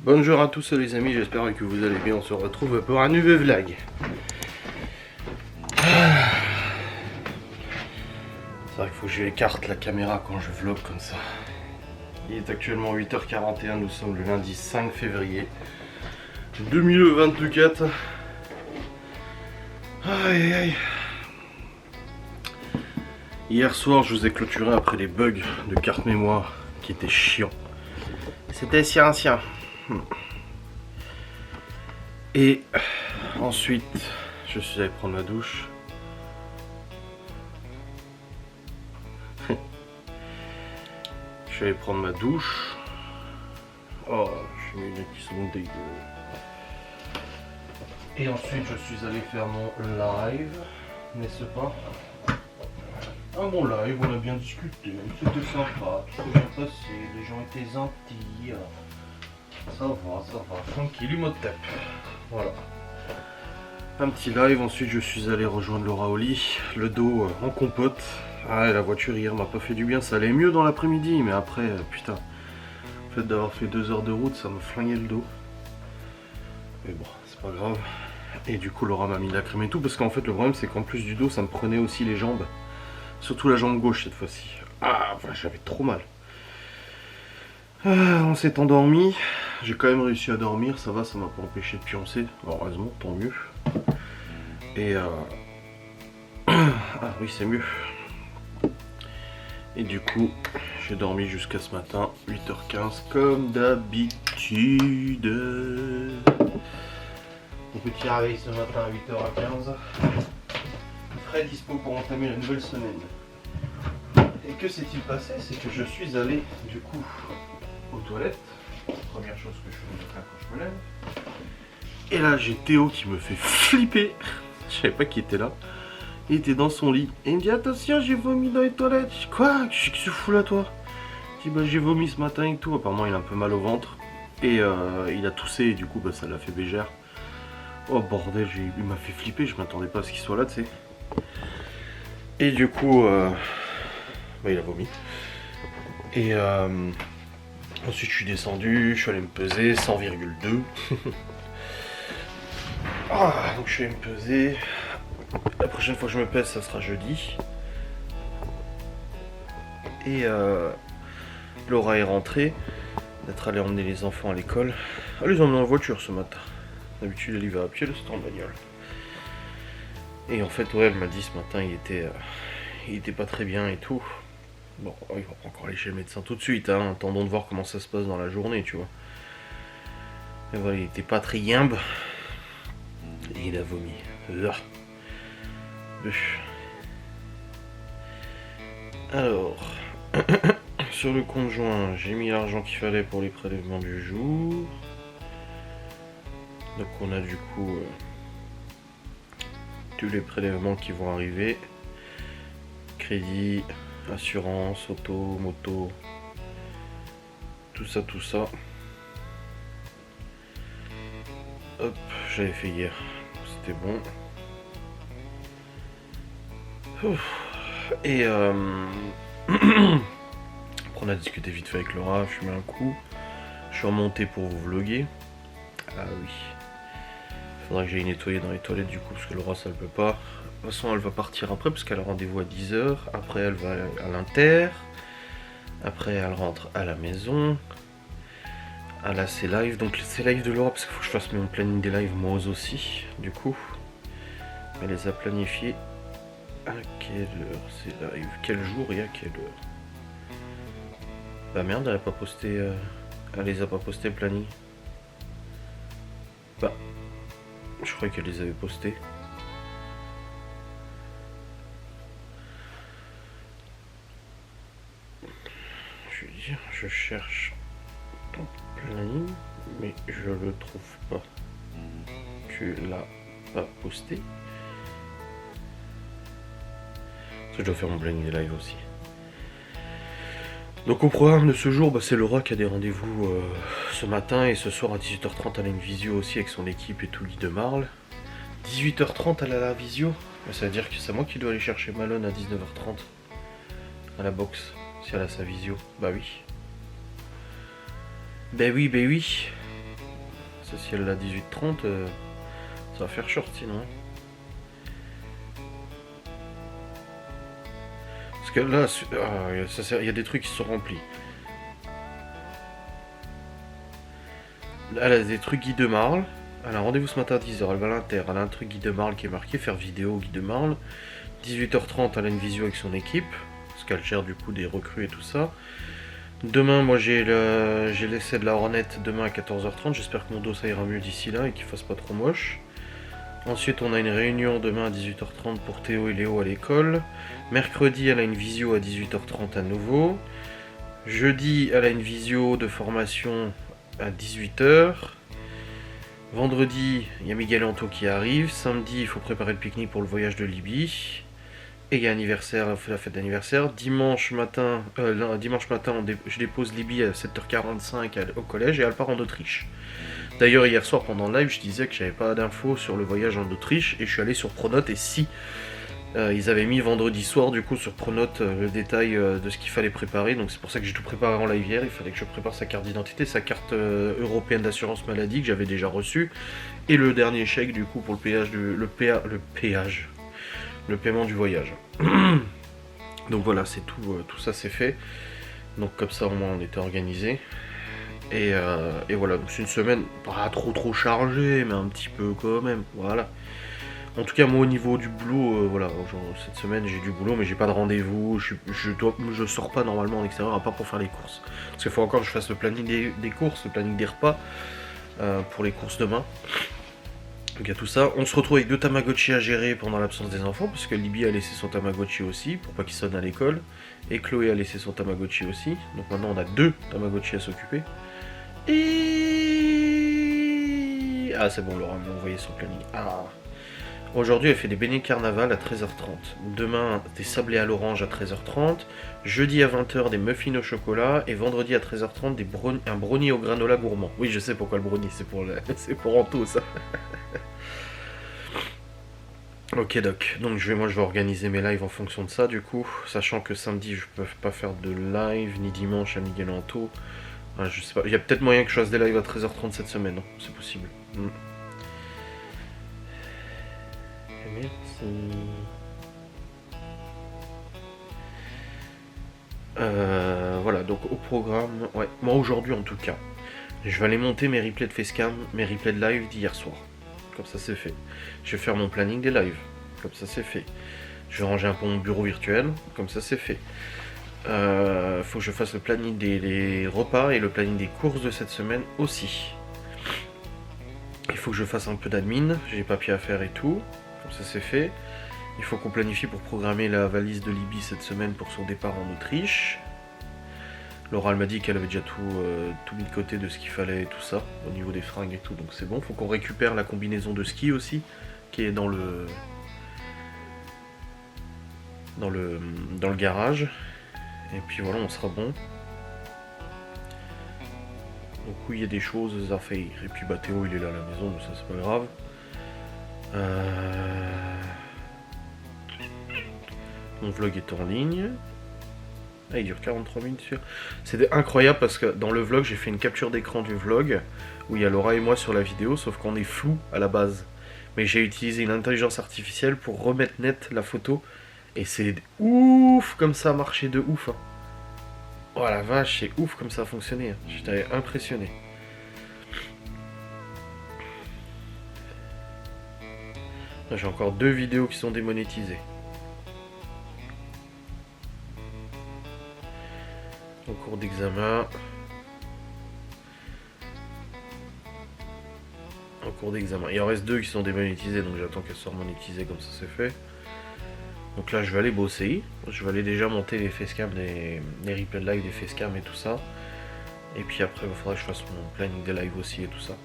Bonjour à tous les amis, j'espère que vous allez bien, on se retrouve pour un nouveau vlog. C'est vrai qu'il faut que j'écarte la caméra quand je vlog comme ça. Il est actuellement 8h41, nous sommes le lundi 5 février 2024. Aïe aïe. Hier soir je vous ai clôturé après les bugs de carte mémoire qui étaient chiants. C'était si ancien. Et ensuite, je suis allé prendre ma douche. Je suis allé prendre ma douche. Oh, j'ai mis les qui sont dégueux. Et ensuite, je suis allé faire mon live, n'est-ce pas? Un bon live, on a bien discuté, c'était sympa, tout s'est bien passé, les gens étaient gentils. Ça va, tranquille, mode tape. Voilà. Un petit live, ensuite je suis allé rejoindre Laura au lit, le dos en compote. Ah, la voiture hier m'a pas fait du bien, ça allait mieux dans l'après-midi, mais après, putain, le fait d'avoir fait 2 heures de route, ça me flinguait le dos. Mais bon, c'est pas grave. Et du coup, Laura m'a mis la crème et tout, parce qu'en fait, le problème, c'est qu'en plus du dos, ça me prenait aussi les jambes. Surtout la jambe gauche cette fois-ci. Ah, enfin, j'avais trop mal. On s'est endormi. J'ai quand même réussi à dormir, ça va, ça m'a pas empêché de pioncer. Bon, heureusement, tant mieux. Et ah oui, c'est mieux. Et du coup, j'ai dormi jusqu'à ce matin, 8h15, comme d'habitude. Mon petit réveil ce matin à 8h15. Très dispo pour entamer la nouvelle semaine. Et que s'est-il passé? C'est que je suis allé, du coup, aux toilettes. Première chose que je fais le matin quand je me lève. Et là, j'ai Théo qui me fait flipper. Je savais pas qui était là. Il était dans son lit. Et il me dit attention, j'ai vomi dans les toilettes. Je dis quoi? Qu'est-ce que tu fous là, toi? Je dis bah j'ai vomi ce matin et tout. Apparemment, il a un peu mal au ventre. Et il a toussé et du coup, bah, ça l'a fait bégère. Oh bordel, il m'a fait flipper. Je m'attendais pas à ce qu'il soit là, tu sais. Et du coup, bah, il a vomi. Et ensuite, je suis descendu. Je suis allé me peser 100,2. Ah, donc je suis allé me peser. La prochaine fois que je me pèse, ça sera jeudi. Et Laura est rentrée d'être allée emmener les enfants à l'école. Elle les a emmenés en voiture ce matin. D'habitude, elle y va à pied, là c'était en bagnole. Et en fait, ouais, elle m'a dit ce matin, il était pas très bien et tout. Bon, il va pas encore aller chez le médecin tout de suite, hein. Attendons de voir comment ça se passe dans la journée, tu vois. Et voilà, il était pas très yimbe. Et il a vomi. Alors, sur le compte joint, j'ai mis l'argent qu'il fallait pour les prélèvements du jour. Donc on a du coup tous les prélèvements qui vont arriver. Crédit, assurance, auto, moto, tout ça. Hop, j'avais fait hier, c'était bon. Ouf. Et on a discuté vite fait avec Laura, je fumé un coup. Je suis remonté pour vous vloguer. Ah oui. Faudra que j'aille nettoyer dans les toilettes du coup parce que Laura ça ne peut pas. De toute façon elle va partir après parce qu'elle a rendez-vous à 10h. Après elle va à l'Inter. Après elle rentre à la maison. Elle a ses lives. Donc ses lives de Laura parce qu'il faut que je fasse mon planning des lives moi aussi. Du coup. Elle les a planifiés. À quelle heure ces lives? Quel jour et à quelle heure? Bah merde, elle a pas posté. Elle les a pas posté le planning. Bah. Je croyais qu'elle les avait postés. Je veux dire, je cherche ton planning, mais je le trouve pas. Tu l'as pas posté? Je dois faire mon planning des lives aussi. Donc au programme de ce jour, bah, c'est Laura qui a des rendez-vous ce matin et ce soir à 18h30 elle a une visio aussi avec son équipe et tout Guy de Marle. 18h30 elle a la visio, ça veut dire que c'est moi qui dois aller chercher Malone à 19h30 à la boxe si elle a sa visio. Bah oui. Ben oui. Parce que si elle a 18-30, ça va faire short sinon. Parce que là, il y a des trucs qui sont remplis. Elle a des trucs Guy de Marle. Elle a un rendez-vous ce matin à 10h. Elle va à l'Inter. Elle a un truc Guy de Marle qui est marqué faire vidéo Guy de Marle. 18h30, elle a une visio avec son équipe. Parce qu'elle gère du coup des recrues et tout ça. Demain, moi j'ai l'essai de la Hornet demain à 14h30. J'espère que mon dos ça ira mieux d'ici là et qu'il fasse pas trop moche. Ensuite, on a une réunion demain à 18h30 pour Théo et Léo à l'école. Mercredi, elle a une visio à 18h30 à nouveau. Jeudi, elle a une visio de formation à 18h. Vendredi, il y a Miguel Anto qui arrive. Samedi, il faut préparer le pique-nique pour le voyage de Libye. Et il y a anniversaire, la fête d'anniversaire. Dimanche matin, je dépose Libye à 7h45 au collège et elle part en Autriche. D'ailleurs, hier soir pendant le live, je disais que j'avais pas d'infos sur le voyage en Autriche et je suis allé sur Pronote et si ils avaient mis vendredi soir du coup sur Pronote le détail de ce qu'il fallait préparer. Donc c'est pour ça que j'ai tout préparé en live hier. Il fallait que je prépare sa carte d'identité, sa carte européenne d'assurance maladie que j'avais déjà reçue et le dernier chèque du coup pour le paiement du voyage. Donc voilà, c'est tout, tout ça c'est fait. Donc comme ça au moins on était organisé. Et voilà, donc c'est une semaine pas trop chargée, mais un petit peu quand même, voilà. En tout cas moi au niveau du boulot, voilà, cette semaine j'ai du boulot mais j'ai pas de rendez-vous, je sors pas normalement en extérieur à part pour faire les courses. Parce qu'il faut encore que je fasse le planning des courses, le planning des repas pour les courses demain. Donc il y a tout ça. On se retrouve avec 2 Tamagotchi à gérer pendant l'absence des enfants, parce que Libye a laissé son Tamagotchi aussi, pour pas qu'il sonne à l'école. Et Chloé a laissé son Tamagotchi aussi. Donc maintenant on a 2 Tamagotchi à s'occuper. Et... ah c'est bon, Laura m'a envoyé son planning. Ah. Aujourd'hui elle fait des beignets de carnaval à 13h30. Demain des sablés à l'orange à 13h30. Jeudi à 20h des muffins au chocolat. Et vendredi à 13h30 un brownie au granola gourmand. Oui je sais pourquoi le brownie, c'est pour Anto ça. Ok doc, donc moi je vais organiser mes lives en fonction de ça du coup, sachant que samedi je peux pas faire de live, ni dimanche à Miguel Anto. Je sais pas, il y a peut-être moyen que je fasse des lives à 13h30 cette semaine, non c'est possible. Merci. Voilà, donc au programme, ouais, moi aujourd'hui en tout cas, je vais aller monter mes replays de facecam, mes replays de live d'hier soir. Comme ça c'est fait. Je vais faire mon planning des lives. Comme ça c'est fait. Je vais ranger un peu mon bureau virtuel. Comme ça c'est fait. Faut que je fasse le planning des repas et le planning des courses de cette semaine aussi. Il faut que je fasse un peu d'admin. J'ai des papiers à faire et tout. Comme ça c'est fait. Il faut qu'on planifie pour programmer la valise de Libye cette semaine pour son départ en Autriche. Laura m'a dit qu'elle avait déjà tout mis de côté de ce qu'il fallait et tout ça, au niveau des fringues et tout, donc c'est bon. Faut qu'on récupère la combinaison de ski aussi, qui est dans le garage. Et puis voilà, on sera bon. Donc oui, il y a des choses à faire. Et puis bah Théo il est là à la maison, mais ça c'est pas grave. Mon vlog est en ligne. Ah, il dure 43 minutes sur... C'était incroyable parce que dans le vlog, j'ai fait une capture d'écran du vlog où il y a Laura et moi sur la vidéo, sauf qu'on est flou à la base. Mais j'ai utilisé une intelligence artificielle pour remettre net la photo. Et c'est ouf comme ça a marché de ouf. Hein. Oh la vache, c'est ouf comme ça a fonctionné. Hein. J'étais impressionné. J'ai encore 2 vidéos qui sont démonétisées. En cours d'examen. En cours d'examen. Il en reste 2 qui sont démonétisés, donc j'attends qu'elles soient monétisées, comme ça c'est fait. Donc là je vais aller bosser. Je vais aller déjà monter les facecam, les replays de live des facecam et tout ça. Et puis après il faudra que je fasse mon planning des live aussi et tout ça.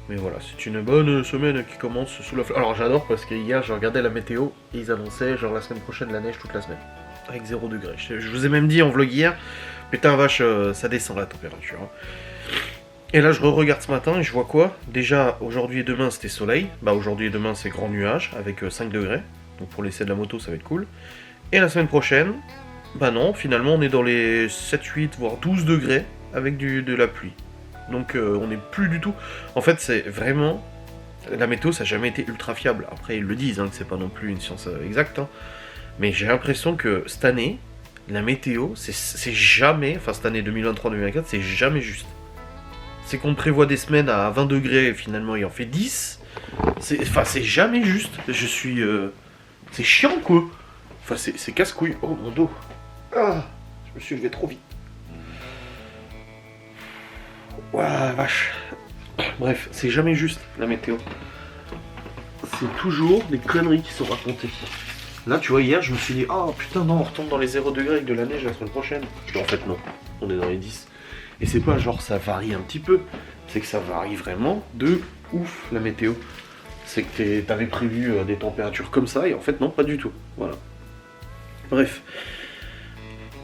Mais voilà, c'est une bonne semaine qui commence sous la... Alors j'adore parce que hier j'ai regardé la météo et ils annonçaient genre la semaine prochaine la neige toute la semaine. Avec 0 degré. Je vous ai même dit en vlog hier, putain vache, ça descend la température. Hein. Et là je re-regarde ce matin et je vois quoi? Déjà aujourd'hui et demain c'était soleil. Bah aujourd'hui et demain c'est grand nuage avec 5 degrés. Donc pour l'essai de la moto ça va être cool. Et la semaine prochaine, bah non, finalement on est dans les 7, 8 voire 12 degrés avec de la pluie. Donc on n'est plus du tout... En fait, c'est vraiment... La météo, ça n'a jamais été ultra fiable. Après, ils le disent, hein, que c'est pas non plus une science exacte. Hein. Mais j'ai l'impression que cette année, la météo, c'est jamais... Enfin, cette année 2023-2024, c'est jamais juste. C'est qu'on prévoit des semaines à 20 degrés et finalement il en fait 10. C'est jamais juste. Je suis... C'est chiant, quoi. Enfin, c'est casse-couille. Oh, mon dos. Ah, je me suis levé trop vite. Ouah, vache. Bref, c'est jamais juste, la météo. C'est toujours des conneries qui sont racontées. Là, tu vois, hier, je me suis dit, oh putain, non, on retombe dans les 0 degrés avec de la neige la semaine prochaine. En fait, non. On est dans les 10. Et c'est pas genre ça varie un petit peu. C'est que ça varie vraiment de ouf, la météo. C'est que t'avais prévu des températures comme ça, et en fait, non, pas du tout. Voilà. Bref.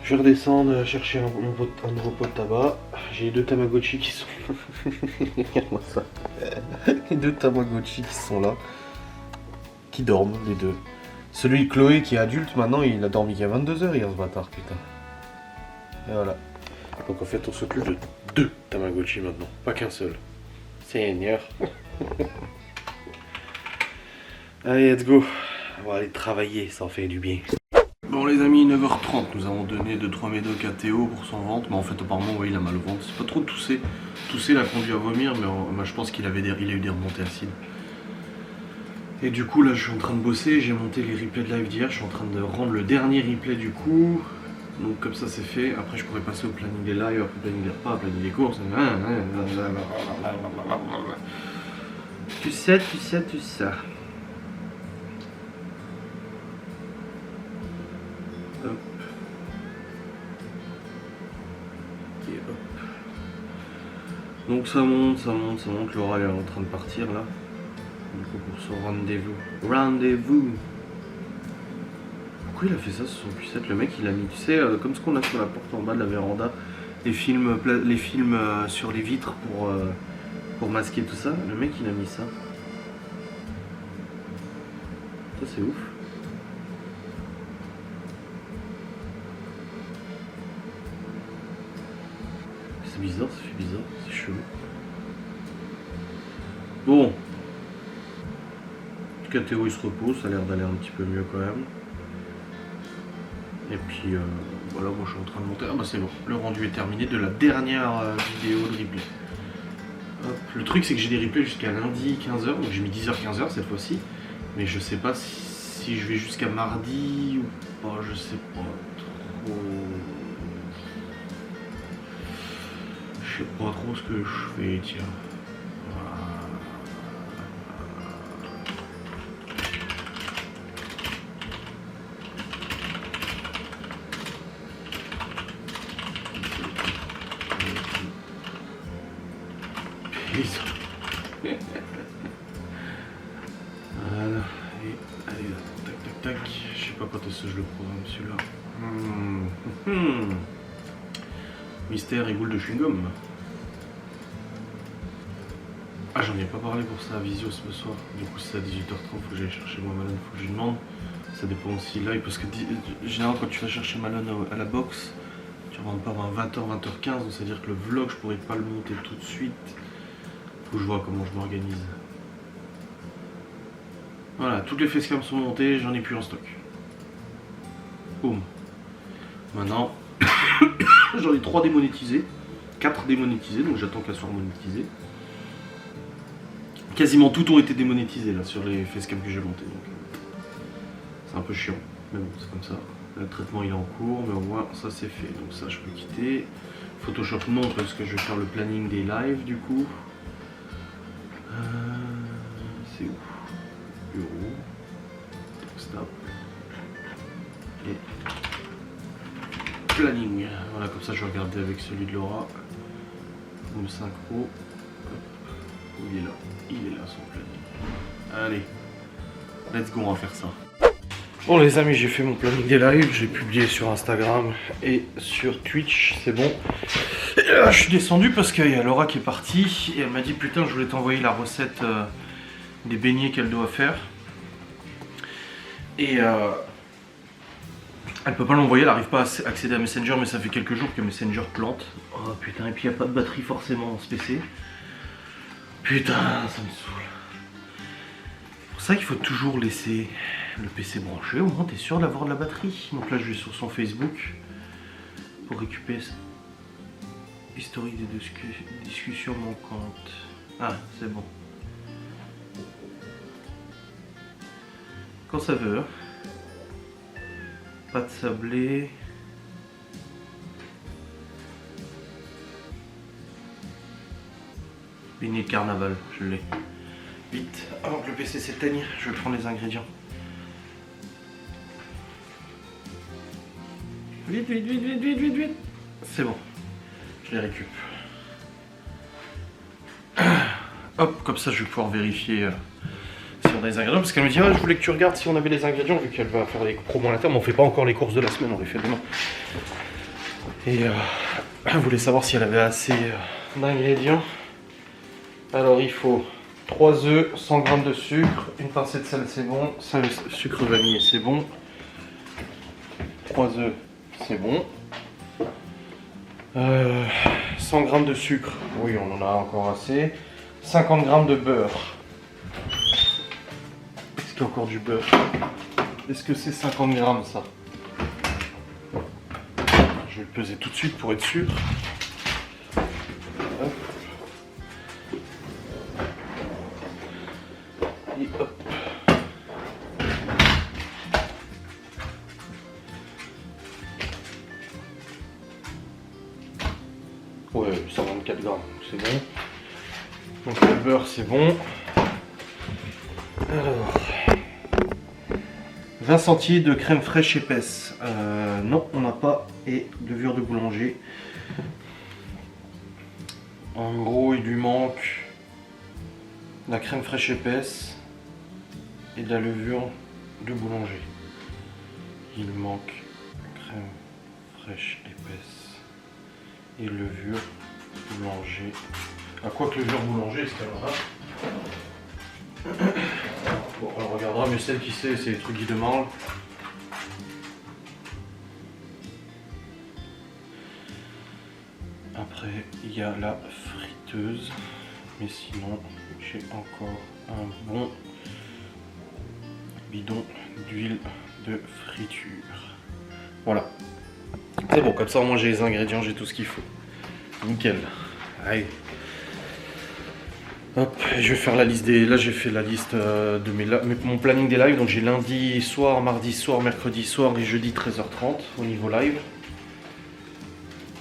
Je vais redescendre chercher un nouveau pot de tabac. J'ai 2 Tamagotchi qui sont... Regarde-moi ça. Les 2 Tamagotchi qui sont là. Qui dorment, les deux. Celui de Chloé qui est adulte, maintenant, il a dormi qu'à 22h hier, ce bâtard, putain. Et voilà. Donc en fait, on s'occupe de 2 Tamagotchi maintenant, pas qu'un seul. Seigneur. Allez, let's go. On va aller travailler, ça en fait du bien. Bon les amis, 9h30, nous avons donné 2-3 médocs à Théo pour son ventre, mais en fait apparemment ouais, il a mal au ventre, c'est pas trop toussé. Tousser l'a conduit à vomir, mais moi, je pense qu'il a eu des remontées acides. Et du coup là je suis en train de bosser, j'ai monté les replays de live d'hier, je suis en train de rendre le dernier replay du coup. Donc comme ça c'est fait, après je pourrais passer au planning des lives, après au planning des repas, au planning des courses. Tu sais. Hop. Et hop. Donc ça monte, Laura elle est en train de partir là. Du coup pour son rendez-vous. Pourquoi il a fait ça sur son pucette? Le mec il a mis, tu sais, comme ce qu'on a sur la porte en bas de la véranda, les films sur les vitres pour masquer tout ça. Le mec il a mis ça. Ça c'est ouf. C'est bizarre, ça fait bizarre, c'est chelou. Bon. En tout cas Théo il se repose, ça a l'air d'aller un petit peu mieux quand même. Et puis voilà, moi je suis en train de monter. Ah bah c'est bon, le rendu est terminé de la dernière vidéo de replay. Hop. Le truc c'est que j'ai des replays jusqu'à lundi 15h, donc j'ai mis 10h-15h cette fois-ci. Mais je sais pas si je vais jusqu'à mardi ou pas, je sais pas trop. Je sais pas trop ce que je fais, tiens. Voilà, et allez, tac, je sais pas quand est-ce que je le programme celui-là. Mystère et boule de chewing-gum. Ah, j'en ai pas parlé pour ça à Visio ce soir. Du coup, c'est à 18h30, faut que j'aille chercher moi Malone, faut que je lui demande. Ça dépend aussi live, parce que généralement, quand tu vas chercher Malone à la box, tu rentres pas avant 20h, 20h15, donc c'est-à-dire que le vlog, je pourrais pas le monter tout de suite. Faut que je vois comment je m'organise. Voilà, toutes les facecams sont montées, j'en ai plus en stock. Boum. Maintenant, j'en ai 3 démonétisés, 4 démonétisés, donc j'attends qu'elles soient monétisées. Quasiment toutes ont été démonétisées là sur les facecams que j'ai montés. C'est un peu chiant, mais bon, c'est comme ça. Le traitement il est en cours, mais au moins ça c'est fait. Donc ça je peux quitter. Photoshop non, parce que je vais faire le planning des lives du coup. C'est où? Bureau. Stop. Et planning. Voilà, comme ça je vais regarder avec celui de Laura. Home synchro. Il est là. Il est là son planning. Allez. Let's go, on va faire ça. Bon les amis, j'ai fait mon planning des lives, j'ai publié sur Instagram et sur Twitch, c'est bon. Et là, je suis descendu parce qu'il y a Laura qui est partie et elle m'a dit putain je voulais t'envoyer la recette des beignets qu'elle doit faire. Et Elle peut pas l'envoyer, elle arrive pas à accéder à Messenger, mais ça fait quelques jours que Messenger plante. Oh putain, et puis il n'y a pas de batterie forcément dans ce PC. Putain, ça me saoule. C'est pour ça qu'il faut toujours laisser le PC branché, au moins t'es sûr d'avoir de la batterie. Donc là je vais sur son Facebook pour récupérer historique des discussions manquantes. Ah, c'est bon. Quand ça veut. Pas de sablé. Beignet de carnaval, je l'ai. Vite, avant que le PC s'éteigne, je vais prendre les ingrédients. Vite, vite, vite, vite, vite, vite, vite. C'est bon, je les récup. Hop, comme ça je vais pouvoir vérifier si on a les ingrédients. Parce qu'elle me dit, ah, je voulais que tu regardes si on avait les ingrédients, vu qu'elle va faire les promos à la terme. On fait pas encore les courses de la semaine, on les fait demain. Et elle voulait savoir si elle avait assez d'ingrédients. Alors il faut 3 œufs, 100 g de sucre, une pincée de sel c'est bon, sucre vanillé c'est bon, 3 œufs c'est bon, 100 g de sucre, oui on en a encore assez, 50 g de beurre. Est-ce qu'il y a encore du beurre? Est-ce que c'est 50 g ça? Je vais le peser tout de suite pour être sûr. Hop. Et hop. Ouais, 124 grammes, c'est bon. Donc le beurre, c'est bon. Alors, 20 centilitres de crème fraîche épaisse. Non, on n'a pas. Et levure de boulanger. En gros, il lui manque la crème fraîche épaisse et de la levure de boulanger. Il manque crème fraîche épaisse et levure boulanger. À quoi que levure boulanger, est-ce qu'elle en a? Bon, on regardera, mais celle qui sait, c'est les trucs qui demandent. Après, il y a la friteuse, mais sinon, j'ai encore un bon bidon d'huile de friture. Voilà. C'est bon, comme ça, au moins j'ai les ingrédients, j'ai tout ce qu'il faut. Nickel. Allez. Hop, je vais faire la liste des... Là, j'ai fait la liste de mon planning des lives. Donc, j'ai lundi soir, mardi soir, mercredi soir et jeudi 13h30 au niveau live.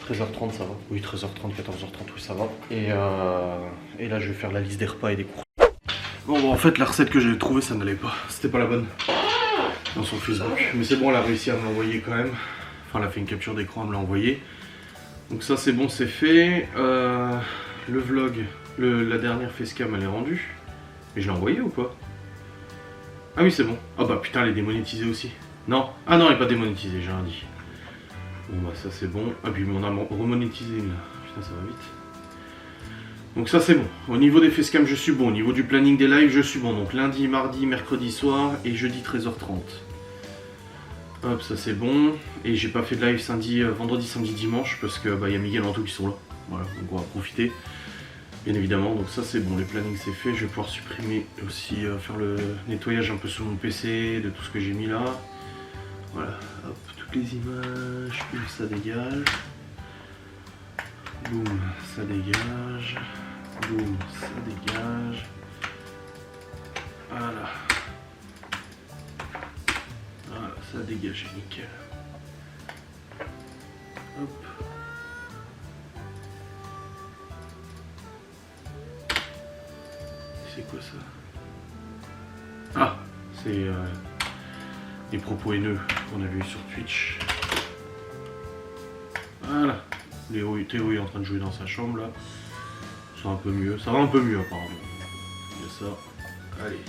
13h30, ça va. Oui, 13h30, 14h30, oui, ça va. Et là, je vais faire la liste des repas et des cours. Bon, en fait, la recette que j'ai trouvée, ça n'allait pas. C'était pas la bonne. Dans son Facebook. Mais c'est bon, elle a réussi à me l'envoyer quand même. Enfin, elle a fait une capture d'écran, elle me l'a envoyé. Donc ça, c'est bon, c'est fait. Le vlog, la dernière facecam, elle est rendue. Mais je l'ai envoyé ou pas? Ah oui, c'est bon. Ah bah putain, elle est démonétisée aussi. Non. Ah non, elle est pas démonétisée, j'ai rien dit. Bon bah ça c'est bon. Ah puis on a remonétisé là. Putain, ça va vite. Donc ça c'est bon. Au niveau des facecam, je suis bon. Au niveau du planning des lives, je suis bon. Donc lundi, mardi, mercredi soir et jeudi 13h30. Hop, ça c'est bon. Et j'ai pas fait de live vendredi, samedi, dimanche parce que bah y a Miguel et Anto qui sont là. Voilà, donc on va profiter. Bien évidemment, donc ça c'est bon, les plannings c'est fait. Je vais pouvoir supprimer aussi, faire le nettoyage un peu sur mon PC de tout ce que j'ai mis là. Voilà, hop, toutes les images, boum, ça dégage. Boum, ça dégage. Boum, ça dégage. Voilà. Voilà, ça a dégagé, nickel. Hop. C'est quoi ça? Ah, c'est les propos haineux qu'on a vu sur Twitch. Voilà. Théo est en train de jouer dans sa chambre là. C'est un peu mieux. Ça va un peu mieux apparemment. Il y a ça. Allez.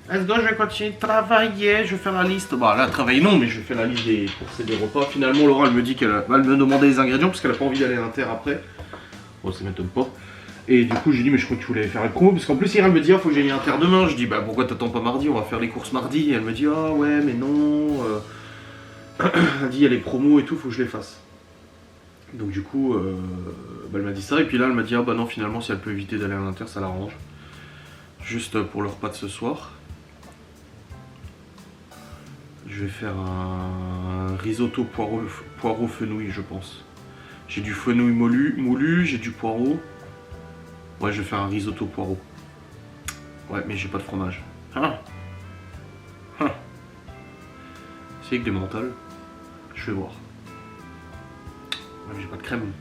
Let's go, je vais continuer de travailler, je vais faire la liste. Bah là, travailler non, mais je vais faire la liste des courses et des repas. Finalement, Laura, elle me dit qu'elle va me demander les ingrédients parce qu'elle a pas envie d'aller à l'Inter après. Bon, ça m'étonne pas. Et du coup, j'ai dit, mais je crois que tu voulais faire le coup. Parce qu'en plus, hier, elle me dit, ah, faut que j'aille à l'Inter demain. Je dis, bah pourquoi t'attends pas mardi? On va faire les courses mardi. Et elle me dit, ah ouais, mais non. Elle a dit il y a les promos et tout, faut que je les fasse. Donc du coup, elle m'a dit ça, et puis là elle m'a dit ah bah non, finalement si elle peut éviter d'aller à l'Inter, ça l'arrange. Juste pour le repas de ce soir. Je vais faire un risotto poireau fenouil, je pense. J'ai du fenouil moulu, j'ai du poireau. Ouais, je vais faire un risotto poireau. Ouais, mais j'ai pas de fromage. C'est avec des menthols. Je vais voir. Ouais, mais j'ai pas de crème.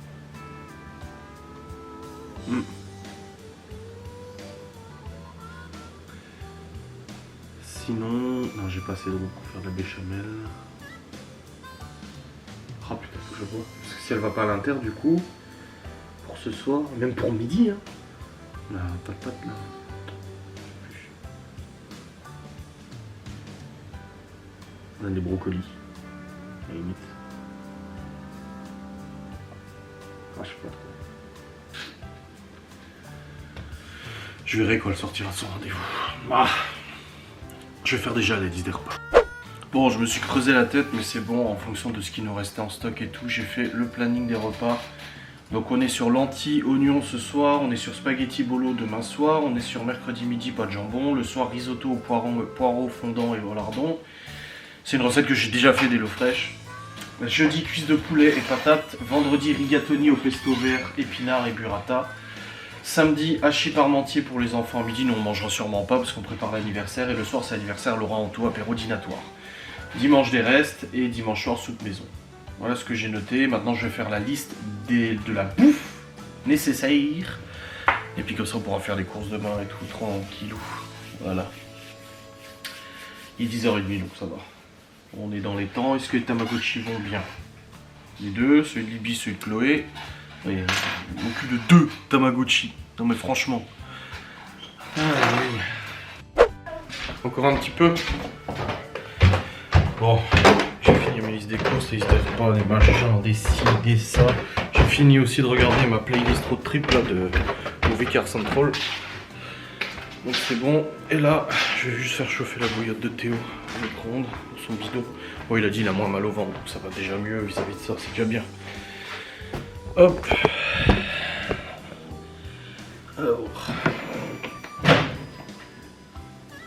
Sinon... Non, j'ai pas assez d'eau pour faire de la béchamel. Ah putain, faut que je vois. Parce que si elle va pas à l'Inter, du coup, pour ce soir, même pour midi, hein. La patate là. On a des brocolis. À la limite. Ah, je sais pas trop. Je verrai quand elle sortira de son rendez-vous. Ah. Je vais faire déjà la liste des repas. Bon, je me suis creusé la tête, mais c'est bon, en fonction de ce qui nous restait en stock et tout, j'ai fait le planning des repas. Donc on est sur lentilles, oignons ce soir, on est sur spaghetti bolo demain soir, on est sur mercredi midi, pas de jambon, le soir risotto au poireau fondant et au lardon. C'est une recette que j'ai déjà fait des HelloFresh. Jeudi, cuisse de poulet et patates. Vendredi, rigatoni au pesto vert, épinards et burrata. Samedi, hachis parmentier pour les enfants. À midi, nous on mangera sûrement pas parce qu'on prépare l'anniversaire. Et le soir, c'est l'anniversaire Laurent Anto, apéro dînatoire. Dimanche, des restes. Et dimanche soir, soupe maison. Voilà ce que j'ai noté. Maintenant, je vais faire la liste de la bouffe nécessaire. Et puis comme ça, on pourra faire les courses demain et tout, tranquillou. Voilà. Il est 10h30, donc ça va. On est dans les temps. Est-ce que les Tamagotchi vont bien? Les deux, celui de Libby, celui de Chloé. Oui, il n'y a plus de 2 Tamagotchi. Non mais franchement. Ah, oui. Encore un petit peu. Bon, j'ai fini mes listes des courses, les listes des repas, des machins, des ci, des ça. J'ai fini aussi de regarder ma playlist road trip là de Movie Car Central. Donc c'est bon. Et là, je vais juste faire chauffer la bouillotte de Théo au micro-ondes pour son bidon. Bon, il a dit il a moins mal au ventre, donc ça va déjà mieux vis-à-vis de ça, c'est déjà bien. Hop. Alors.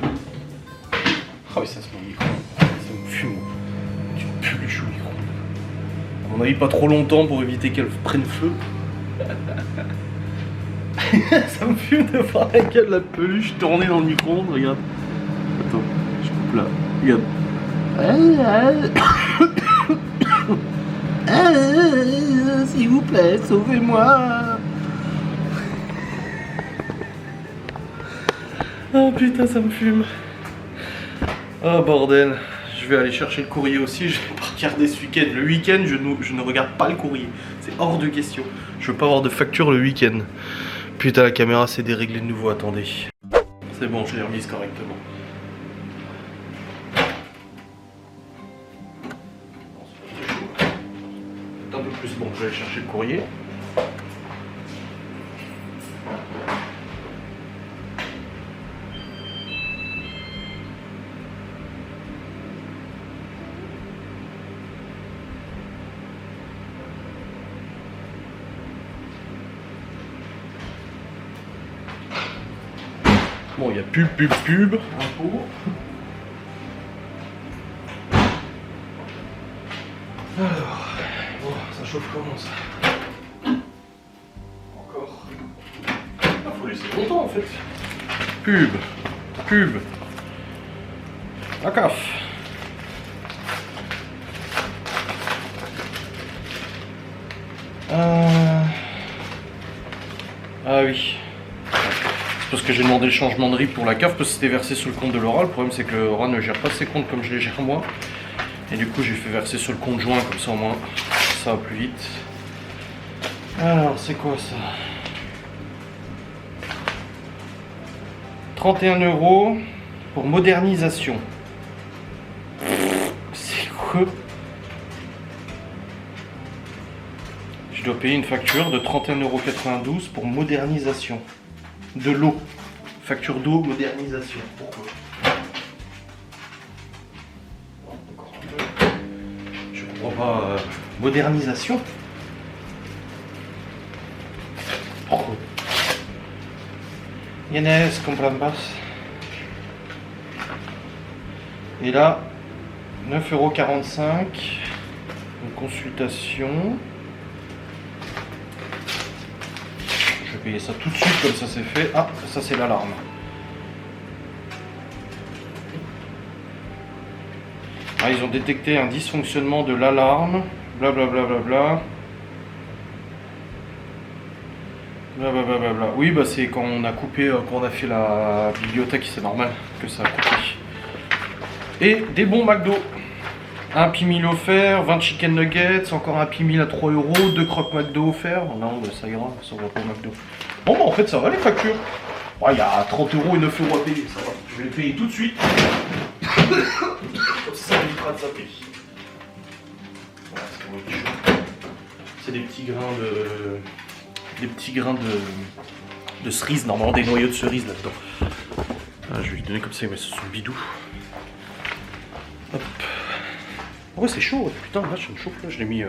Ah oui, ça se met au micro. Ça me fume. Tu pues le chou au micro. À mon avis, pas trop longtemps pour éviter qu'elle prenne feu. Ça me fume de voir la gueule de la peluche tourner dans le micro-ondes, regarde. Attends, je coupe là. Regarde. S'il vous plaît, sauvez-moi. Oh putain, ça me fume. Oh bordel. Je vais aller chercher le courrier aussi. Je vais pas regarder ce week-end. Le week-end, je ne regarde pas le courrier. C'est hors de question. Je veux pas avoir de facture le week-end. Putain, la caméra s'est déréglée de nouveau. Attendez. C'est bon, je l'ai remise correctement. Un peu plus, bon, je vais aller chercher le courrier. Bon, il y a pub. Impôt. Alors, bon, ça chauffe comment ça? Encore. Ah, faut laisser longtemps en fait. Pub. La CAF. Ah oui. C'est parce que j'ai demandé le changement de RIB pour la CAF parce que c'était versé sur le compte de Laura. Le problème c'est que Laura ne gère pas ses comptes comme je les gère moi. Et du coup j'ai fait verser sur le compte joint comme ça au moins ça va plus vite. Alors c'est quoi ça? 31 € pour modernisation. C'est quoi? Je dois payer une facture de 31,92 € pour modernisation de l'eau. Facture d'eau, modernisation. Pourquoi? modernisation. Oh. Tienes, comprambas. Et là, 9,45 €. Une consultation. Je vais payer ça tout de suite, comme ça c'est fait. Ah, ça c'est l'alarme. Ah, ils ont détecté un dysfonctionnement de l'alarme. Blablabla. Blablabla. Oui, bah c'est quand on a coupé, quand on a fait la bibliothèque, c'est normal que ça a coupé. Et des bons McDo. Un Happy Meal offert, 20 chicken nuggets, encore un Happy Meal à 3 €, 2 croque McDo offerts. Non, bah, ça ira, ça va pas au McDo. Bon, bah en fait, ça va les factures. Il y a 30 € et 9 € à payer, ça va. Je vais les payer tout de suite. Ça évitera de zapper. Voilà, c'est des petits grains de. Des petits grains de cerise, normalement des noyaux de cerise là-dedans. Ah, je vais lui donner comme ça, mais ce sont bidous. Hop. Ouais, c'est chaud, putain, là, ça me chauffe, là, je l'ai mis...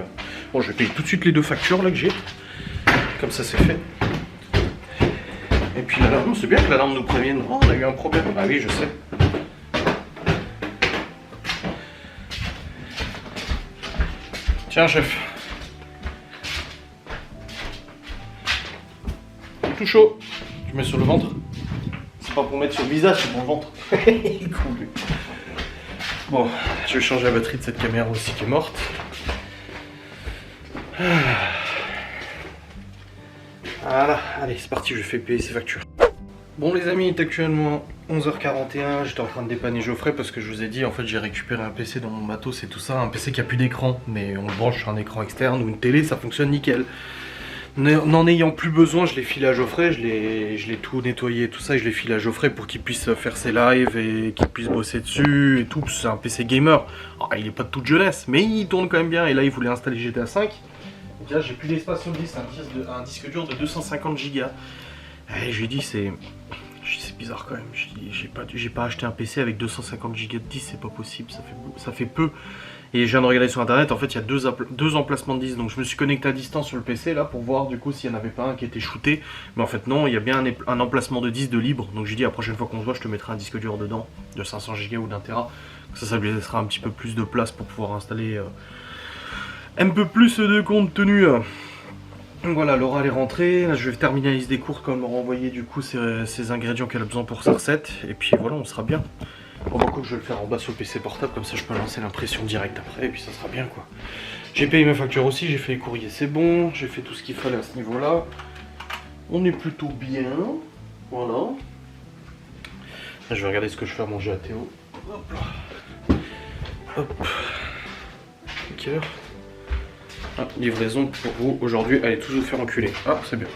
Bon, je vais payer tout de suite les 2 factures, là, que j'ai. Comme ça, c'est fait. Et puis l'alarme, c'est bien que l'alarme nous prévienne. Oh, on a eu un problème. Ah oui, je sais. Tiens, chef. Tout chaud. Tu mets sur le ventre. C'est pas pour mettre sur le visage, c'est pour le ventre. Cool. Bon, je vais changer la batterie de cette caméra aussi qui est morte. Voilà, allez, c'est parti, je fais payer ces factures. Bon les amis, il est actuellement 11h41, j'étais en train de dépanner Geoffrey parce que je vous ai dit, en fait j'ai récupéré un PC dans mon matos et tout ça, un PC qui a plus d'écran, mais on le branche sur un écran externe ou une télé, ça fonctionne nickel. N'en ayant plus besoin, je l'ai filé à Geoffrey, je l'ai tout nettoyé et tout ça, et je l'ai filé à Geoffrey pour qu'il puisse faire ses lives et qu'il puisse bosser dessus et tout, parce que c'est un PC gamer. Alors, il est pas de toute jeunesse, mais il tourne quand même bien, et là il voulait installer GTA 5. Donc là j'ai plus d'espace sur le disque, un disque dur de 250 Go. Et je lui ai dit c'est bizarre quand même, j'ai pas acheté un PC avec 250 Go de disque, c'est pas possible, ça fait peu. Et je viens de regarder sur internet, en fait il y a deux emplacements de disques, donc je me suis connecté à distance sur le PC là pour voir du coup s'il n'y en avait pas un qui était shooté. Mais en fait non, il y a bien un emplacement de disque de libre, donc j'ai dit la prochaine fois qu'on se voit je te mettrai un disque dur dedans, de 500 Go ou d'un Tera. Ça lui laissera un petit peu plus de place pour pouvoir installer un peu plus de contenu. Voilà, Laura elle est rentrée, là je vais terminer la liste des courses quand elle m'a renvoyé du coup ces ingrédients qu'elle a besoin pour sa recette, et puis voilà, on sera bien. Bon, bah, quoi que je vais le faire en bas sur le PC portable, comme ça je peux lancer l'impression directe après, et puis ça sera bien quoi. J'ai payé mes factures aussi, j'ai fait les courriers, c'est bon, j'ai fait tout ce qu'il fallait à ce niveau-là. On est plutôt bien, voilà. Là, je vais regarder ce que je fais à manger à Théo. Hop là. Hop. Quelle heure ? Ah, livraison pour vous aujourd'hui, allez tous vous faire enculer. Ah, c'est bien.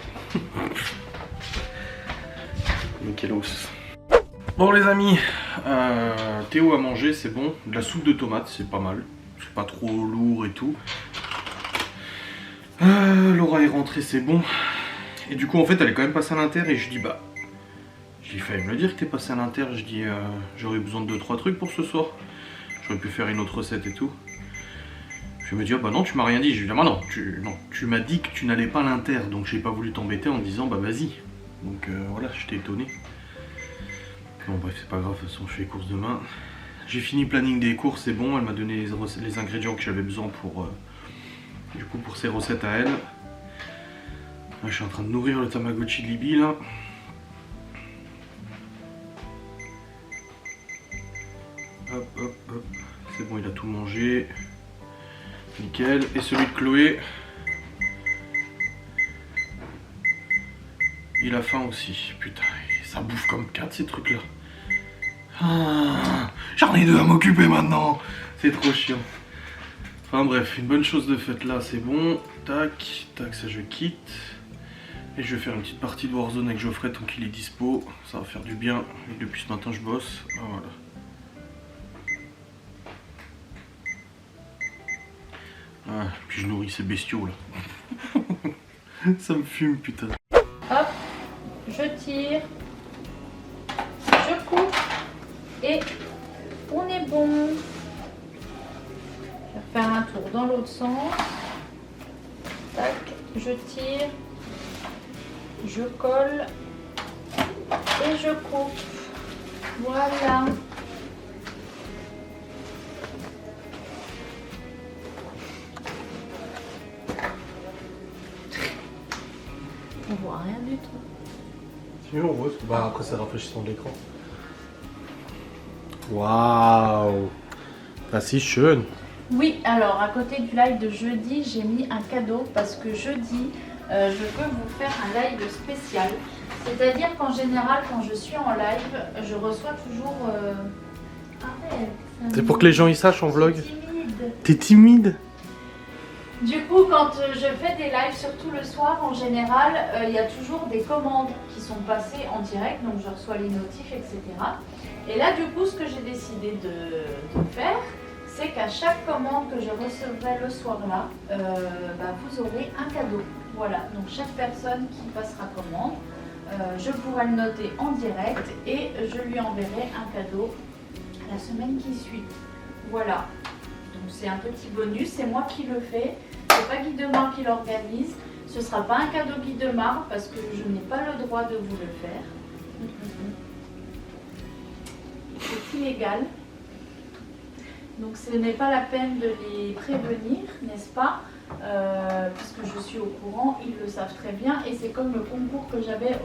Nickelos. Bon les amis, Théo a mangé, c'est bon. De la soupe de tomates, c'est pas mal. C'est pas trop lourd et tout. Laura est rentrée, c'est bon. Et du coup, en fait, elle est quand même passée à l'inter et je dis bah... J'ai failli me le dire que t'es passé à l'inter. Je dis j'aurais besoin de 2-3 trucs pour ce soir. J'aurais pu faire une autre recette et tout. Je me dis, ah bah non, tu m'as rien dit. Je lui dis, ah non, tu m'as dit que tu n'allais pas à l'inter, donc j'ai pas voulu t'embêter en disant, bah vas-y. Donc voilà, j'étais étonné. Bon bref, c'est pas grave, de toute façon je fais les courses demain. J'ai fini le planning des courses, c'est bon, elle m'a donné les ingrédients que j'avais besoin pour, du coup, pour ses recettes à elle. Là, je suis en train de nourrir le Tamagotchi de Libby là. Hop, hop, hop. C'est bon, il a tout mangé. Nickel. Et celui de Chloé, il a faim aussi. Putain, ça bouffe comme 4 ces trucs là. Ah, j'en ai 2 à m'occuper maintenant. C'est trop chiant. Enfin bref, une bonne chose de faite là, c'est bon. Tac, tac, ça je quitte. Et je vais faire une petite partie de Warzone avec Geoffrey tant qu'il est dispo. Ça va faire du bien. Et depuis ce matin je bosse. Ah, voilà. Ah, puis je nourris ces bestiaux là. Ça me fume putain. Hop, je tire, je coupe et on est bon. Je vais refaire un tour dans l'autre sens. tac, je tire, je colle et je coupe. Voilà. On voit rien du tout. Si on voit, bah après c'est le rafraîchissement de l'écran. Waouh, ah c'est schön. Oui, alors à côté du live de jeudi, j'ai mis un cadeau parce que jeudi, je peux vous faire un live spécial. C'est-à-dire qu'en général, quand je suis en live, je reçois toujours... Arrête, C'est pour que les gens y sachent en vlog. timide. T'es timide? Du coup, quand je fais des lives, surtout le soir, en général, il y a toujours des commandes qui sont passées en direct, donc je reçois les notifs, etc. Et là, du coup, ce que j'ai décidé de faire, c'est qu'à chaque commande que je recevrai le soir-là, vous aurez un cadeau. Voilà, donc chaque personne qui passera commande, je pourrai le noter en direct et je lui enverrai un cadeau la semaine qui suit. Voilà, donc c'est un petit bonus, c'est moi qui le fais, c'est pas Guy Demar qui l'organise, ce sera pas un cadeau Guy Demar parce que je n'ai pas le droit de vous le faire. C'est illégal. Donc ce n'est pas la peine de les prévenir, n'est-ce pas, puisque je suis au courant, ils le savent très bien. Et c'est comme le concours que j'avais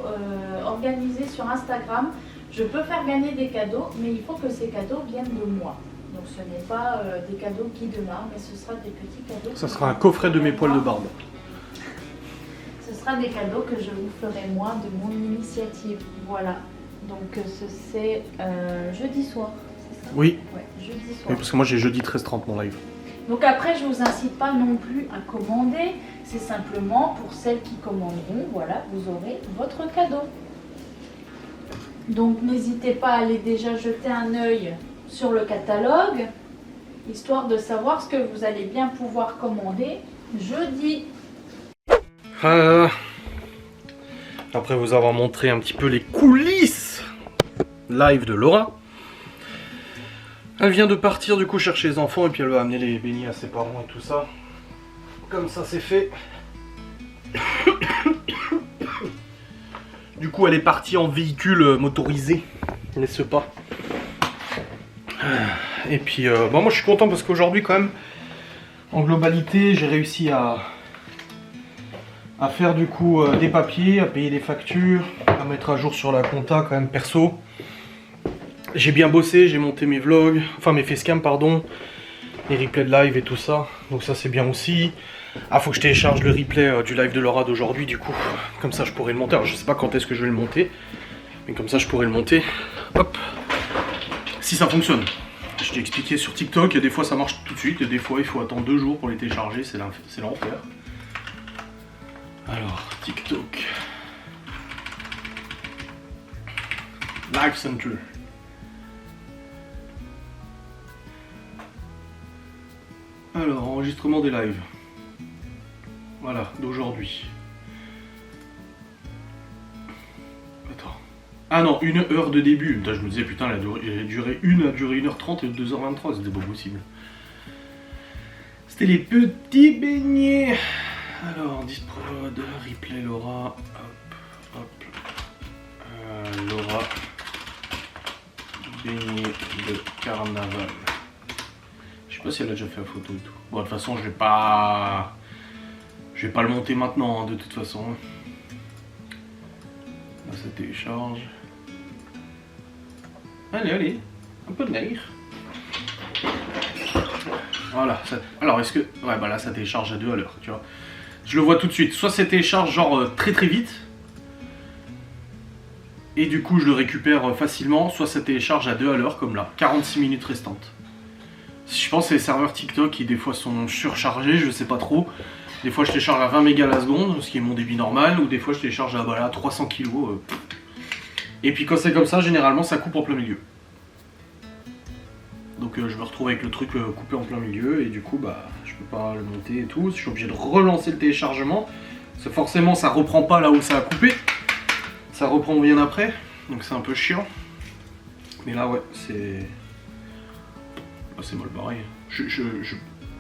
organisé sur Instagram. Je peux faire gagner des cadeaux, mais il faut que ces cadeaux viennent de moi. Donc ce n'est pas des cadeaux Guy Demar, mais ce sera des petits cadeaux. Ça sera un coffret de mes poils de barbe. Ce sera des cadeaux que je vous ferai moi de mon initiative. Voilà. Donc c'est jeudi soir. Oui. Ouais, jeudi soir. Oui, parce que moi j'ai jeudi 13h30 mon live. Donc après, je vous incite pas non plus à commander. C'est simplement pour celles qui commanderont, voilà, vous aurez votre cadeau. Donc n'hésitez pas à aller déjà jeter un œil sur le catalogue, histoire de savoir ce que vous allez bien pouvoir commander jeudi. Après vous avoir montré un petit peu les coulisses live de Laura. Elle vient de partir du coup chercher les enfants et puis elle va amener les beignets à ses parents et tout ça. Comme ça c'est fait. Du coup elle est partie en véhicule motorisé, n'est-ce pas? Et puis moi je suis content parce qu'aujourd'hui quand même, en globalité j'ai réussi à faire du coup des papiers, à payer des factures, à mettre à jour sur la compta quand même perso. J'ai bien bossé, j'ai monté mes vlogs, enfin mes facecam pardon, les replays de live et tout ça, donc ça c'est bien aussi. Ah, faut que je télécharge le replay du live de Laura d'aujourd'hui du coup, comme ça je pourrai le monter. Alors je sais pas quand est-ce que je vais le monter, mais comme ça je pourrai le monter, hop, si ça fonctionne. Je t'ai expliqué sur TikTok, il y a des fois ça marche tout de suite, et des fois il faut attendre 2 jours pour les télécharger, c'est l'enfer. Alors, TikTok. Live Center. Alors, enregistrement des lives. Voilà, d'aujourd'hui. Attends. Ah non, 1 heure de début. Putain, je me disais, putain, elle a duré 1h30 et 2h23, c'était pas possible. C'était les petits beignets. Alors, Disprod, replay Laura, hop. Laura, beignet de carnaval. Je sais pas si elle a déjà fait la photo et tout. Bon, de toute façon, je vais pas le monter maintenant, hein, de toute façon. Là, ça télécharge. Allez, un peu de nerf. Voilà. Alors, est-ce que... Ouais, bah là, ça télécharge à 2 à l'heure, tu vois. Je le vois tout de suite. Soit ça télécharge genre très vite. Et du coup, je le récupère facilement. Soit ça télécharge à 2 à l'heure, comme là. 46 minutes restantes. Je pense que c'est les serveurs TikTok qui des fois sont surchargés, je sais pas trop. Des fois je télécharge à 20 mégas la seconde, ce qui est mon débit normal, ou des fois je télécharge à voilà, 300 kg. Et puis quand c'est comme ça, généralement ça coupe en plein milieu. Donc je me retrouve avec le truc coupé en plein milieu, et du coup bah je peux pas le monter et tout. Je suis obligé de relancer le téléchargement, parce que forcément ça reprend pas là où ça a coupé. Ça reprend bien après, donc c'est un peu chiant. Mais là ouais, c'est mal barré. Je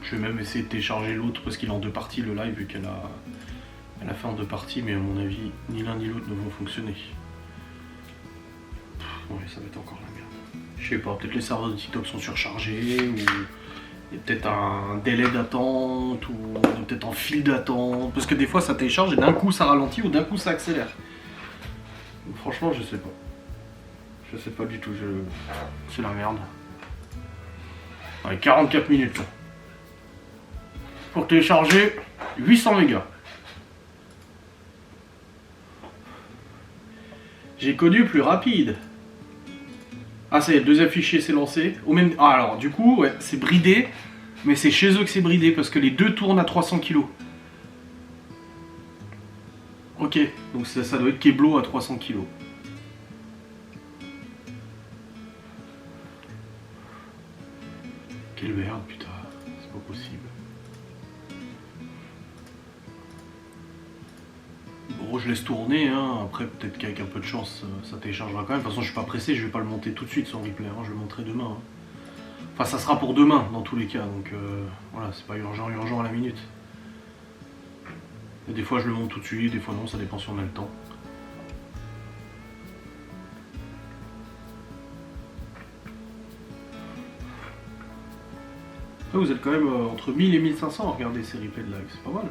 Je vais même essayer de télécharger l'autre parce qu'il est en 2 parties le live vu qu'elle a fait en 2 parties, mais à mon avis, ni l'un ni l'autre ne vont fonctionner. Ouais, ça va être encore la merde. Je sais pas, peut-être les serveurs de TikTok sont surchargés, ou il y a peut-être un délai d'attente, ou on est peut-être en file d'attente. Parce que des fois ça télécharge et d'un coup ça ralentit ou d'un coup ça accélère. Donc, franchement, je sais pas. Je sais pas du tout, c'est la merde. Ouais, 44 minutes là. Pour télécharger 800 mégas. J'ai connu plus rapide. Ah ça y est, le deuxième fichier s'est lancé. Ah alors du coup, ouais, c'est bridé. Mais c'est chez eux que c'est bridé parce que les deux tournent à 300 kg. Ok, donc ça doit être Keblo à 300 kg. Quelle merde, putain, c'est pas possible. Bon, je laisse tourner, hein. Après peut-être qu'avec un peu de chance ça téléchargera quand même. De toute façon je suis pas pressé, je vais pas le monter tout de suite son replay, hein. Je le monterai demain. Hein. Enfin ça sera pour demain dans tous les cas, donc voilà, c'est pas urgent à la minute. Et des fois je le monte tout de suite, des fois non, ça dépend si on a le temps. Après, vous êtes quand même entre 1000 et 1500 à regarder ces replays de live, c'est pas mal.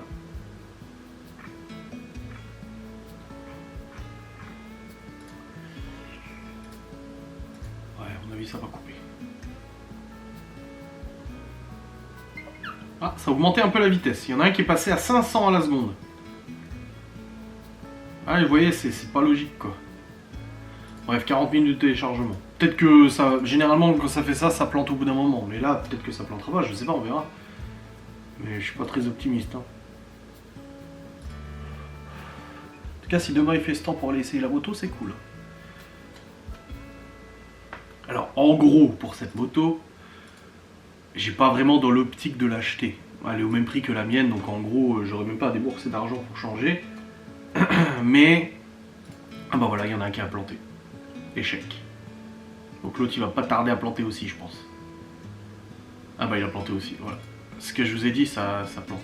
Ça va couper. Ah, ça a augmenté un peu la vitesse. Il y en a un qui est passé à 500 à la seconde. Ah, vous voyez, c'est pas logique quoi. Bref, 40 minutes de téléchargement. Peut-être que ça, généralement quand ça fait ça, ça plante au bout d'un moment. Mais là, peut-être que ça plantera pas, je sais pas, on verra. Mais je suis pas très optimiste. Hein. En tout cas, si demain il fait ce temps pour aller essayer la moto, c'est cool. Alors en gros pour cette moto, j'ai pas vraiment dans l'optique de l'acheter. Elle est au même prix que la mienne, donc en gros j'aurais même pas à débourser d'argent pour changer. Mais ah bah voilà, il y en a un qui a planté. Échec. Donc l'autre il va pas tarder à planter aussi, je pense. Ah bah il a planté aussi, voilà. Ce que je vous ai dit, ça plante.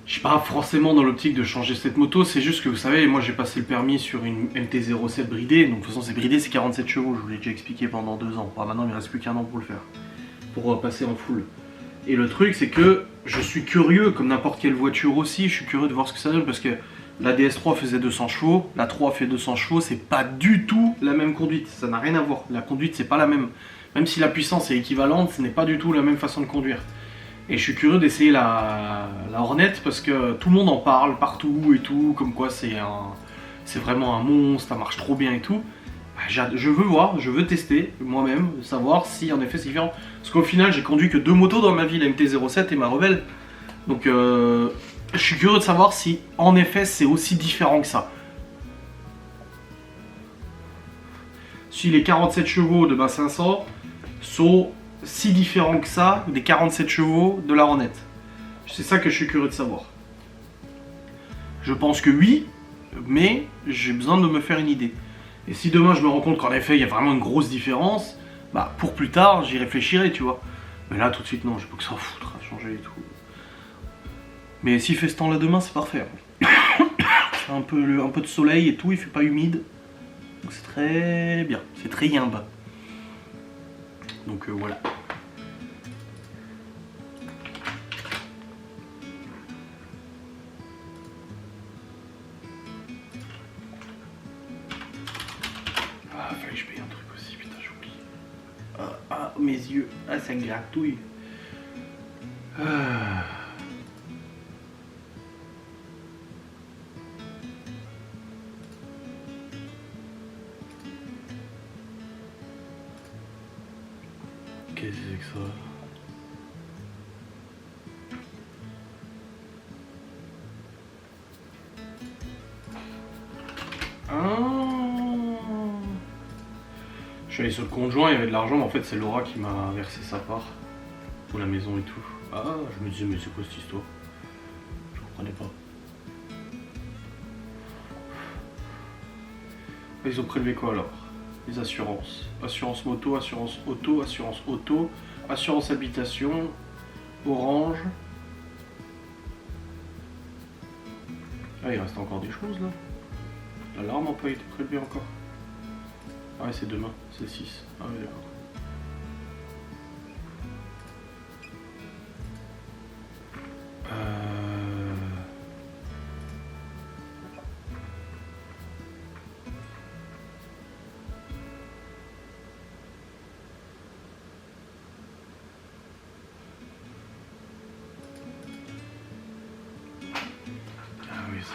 Je suis pas forcément dans l'optique de changer cette moto, c'est juste que vous savez, moi j'ai passé le permis sur une MT-07 bridée, donc de toute façon c'est bridé, c'est 47 chevaux, je vous l'ai déjà expliqué pendant 2 ans. Enfin, maintenant il me reste plus qu'un an pour le faire, pour passer en full. Et le truc c'est que je suis curieux, comme n'importe quelle voiture aussi, je suis curieux de voir ce que ça donne, parce que la DS3 faisait 200 chevaux, la 3 fait 200 chevaux, c'est pas du tout la même conduite, ça n'a rien à voir, la conduite c'est pas la même. Même si la puissance est équivalente, ce n'est pas du tout la même façon de conduire. Et je suis curieux d'essayer la Hornet parce que tout le monde en parle partout et tout, comme quoi c'est vraiment un monstre, ça marche trop bien et tout. Je veux voir, je veux tester moi-même, savoir si en effet c'est différent. Parce qu'au final j'ai conduit que 2 motos dans ma vie, la MT-07 et ma Rebelle. Donc je suis curieux de savoir si en effet c'est aussi différent que ça. Si les 47 chevaux de ma 500 sont si différents que ça des 47 chevaux de la Hornet. C'est ça que je suis curieux de savoir. Je pense que oui, mais j'ai besoin de me faire une idée. Et si demain je me rends compte qu'en effet il y a vraiment une grosse différence, bah pour plus tard j'y réfléchirai, tu vois. Mais là tout de suite non, j'ai pas que ça à foutre à changer et tout. Mais s'il fait ce temps là demain, c'est parfait. C'est un peu de soleil et tout, il fait pas humide. Donc c'est très bien, c'est très yimbe. Donc voilà. Ah, fallait que je paye un truc aussi, putain, j'ai oublié. Ah, mes yeux, ah, ça gratouille. Ah. Qu'est-ce que c'est que ça? Je suis allé sur le conjoint, il y avait de l'argent, mais en fait c'est Laura qui m'a versé sa part pour la maison et tout. Ah, je me disais mais c'est quoi cette histoire? Je comprenais pas. Ils ont prélevé quoi alors? Les assurances. Assurance moto, assurance auto, assurance auto, assurance habitation, orange. Ah, il reste encore des choses là. L'alarme n'a pas été prélevée encore. Ah ouais, c'est demain, c'est le 6. Ah oui, d'accord. Ah oui, ça.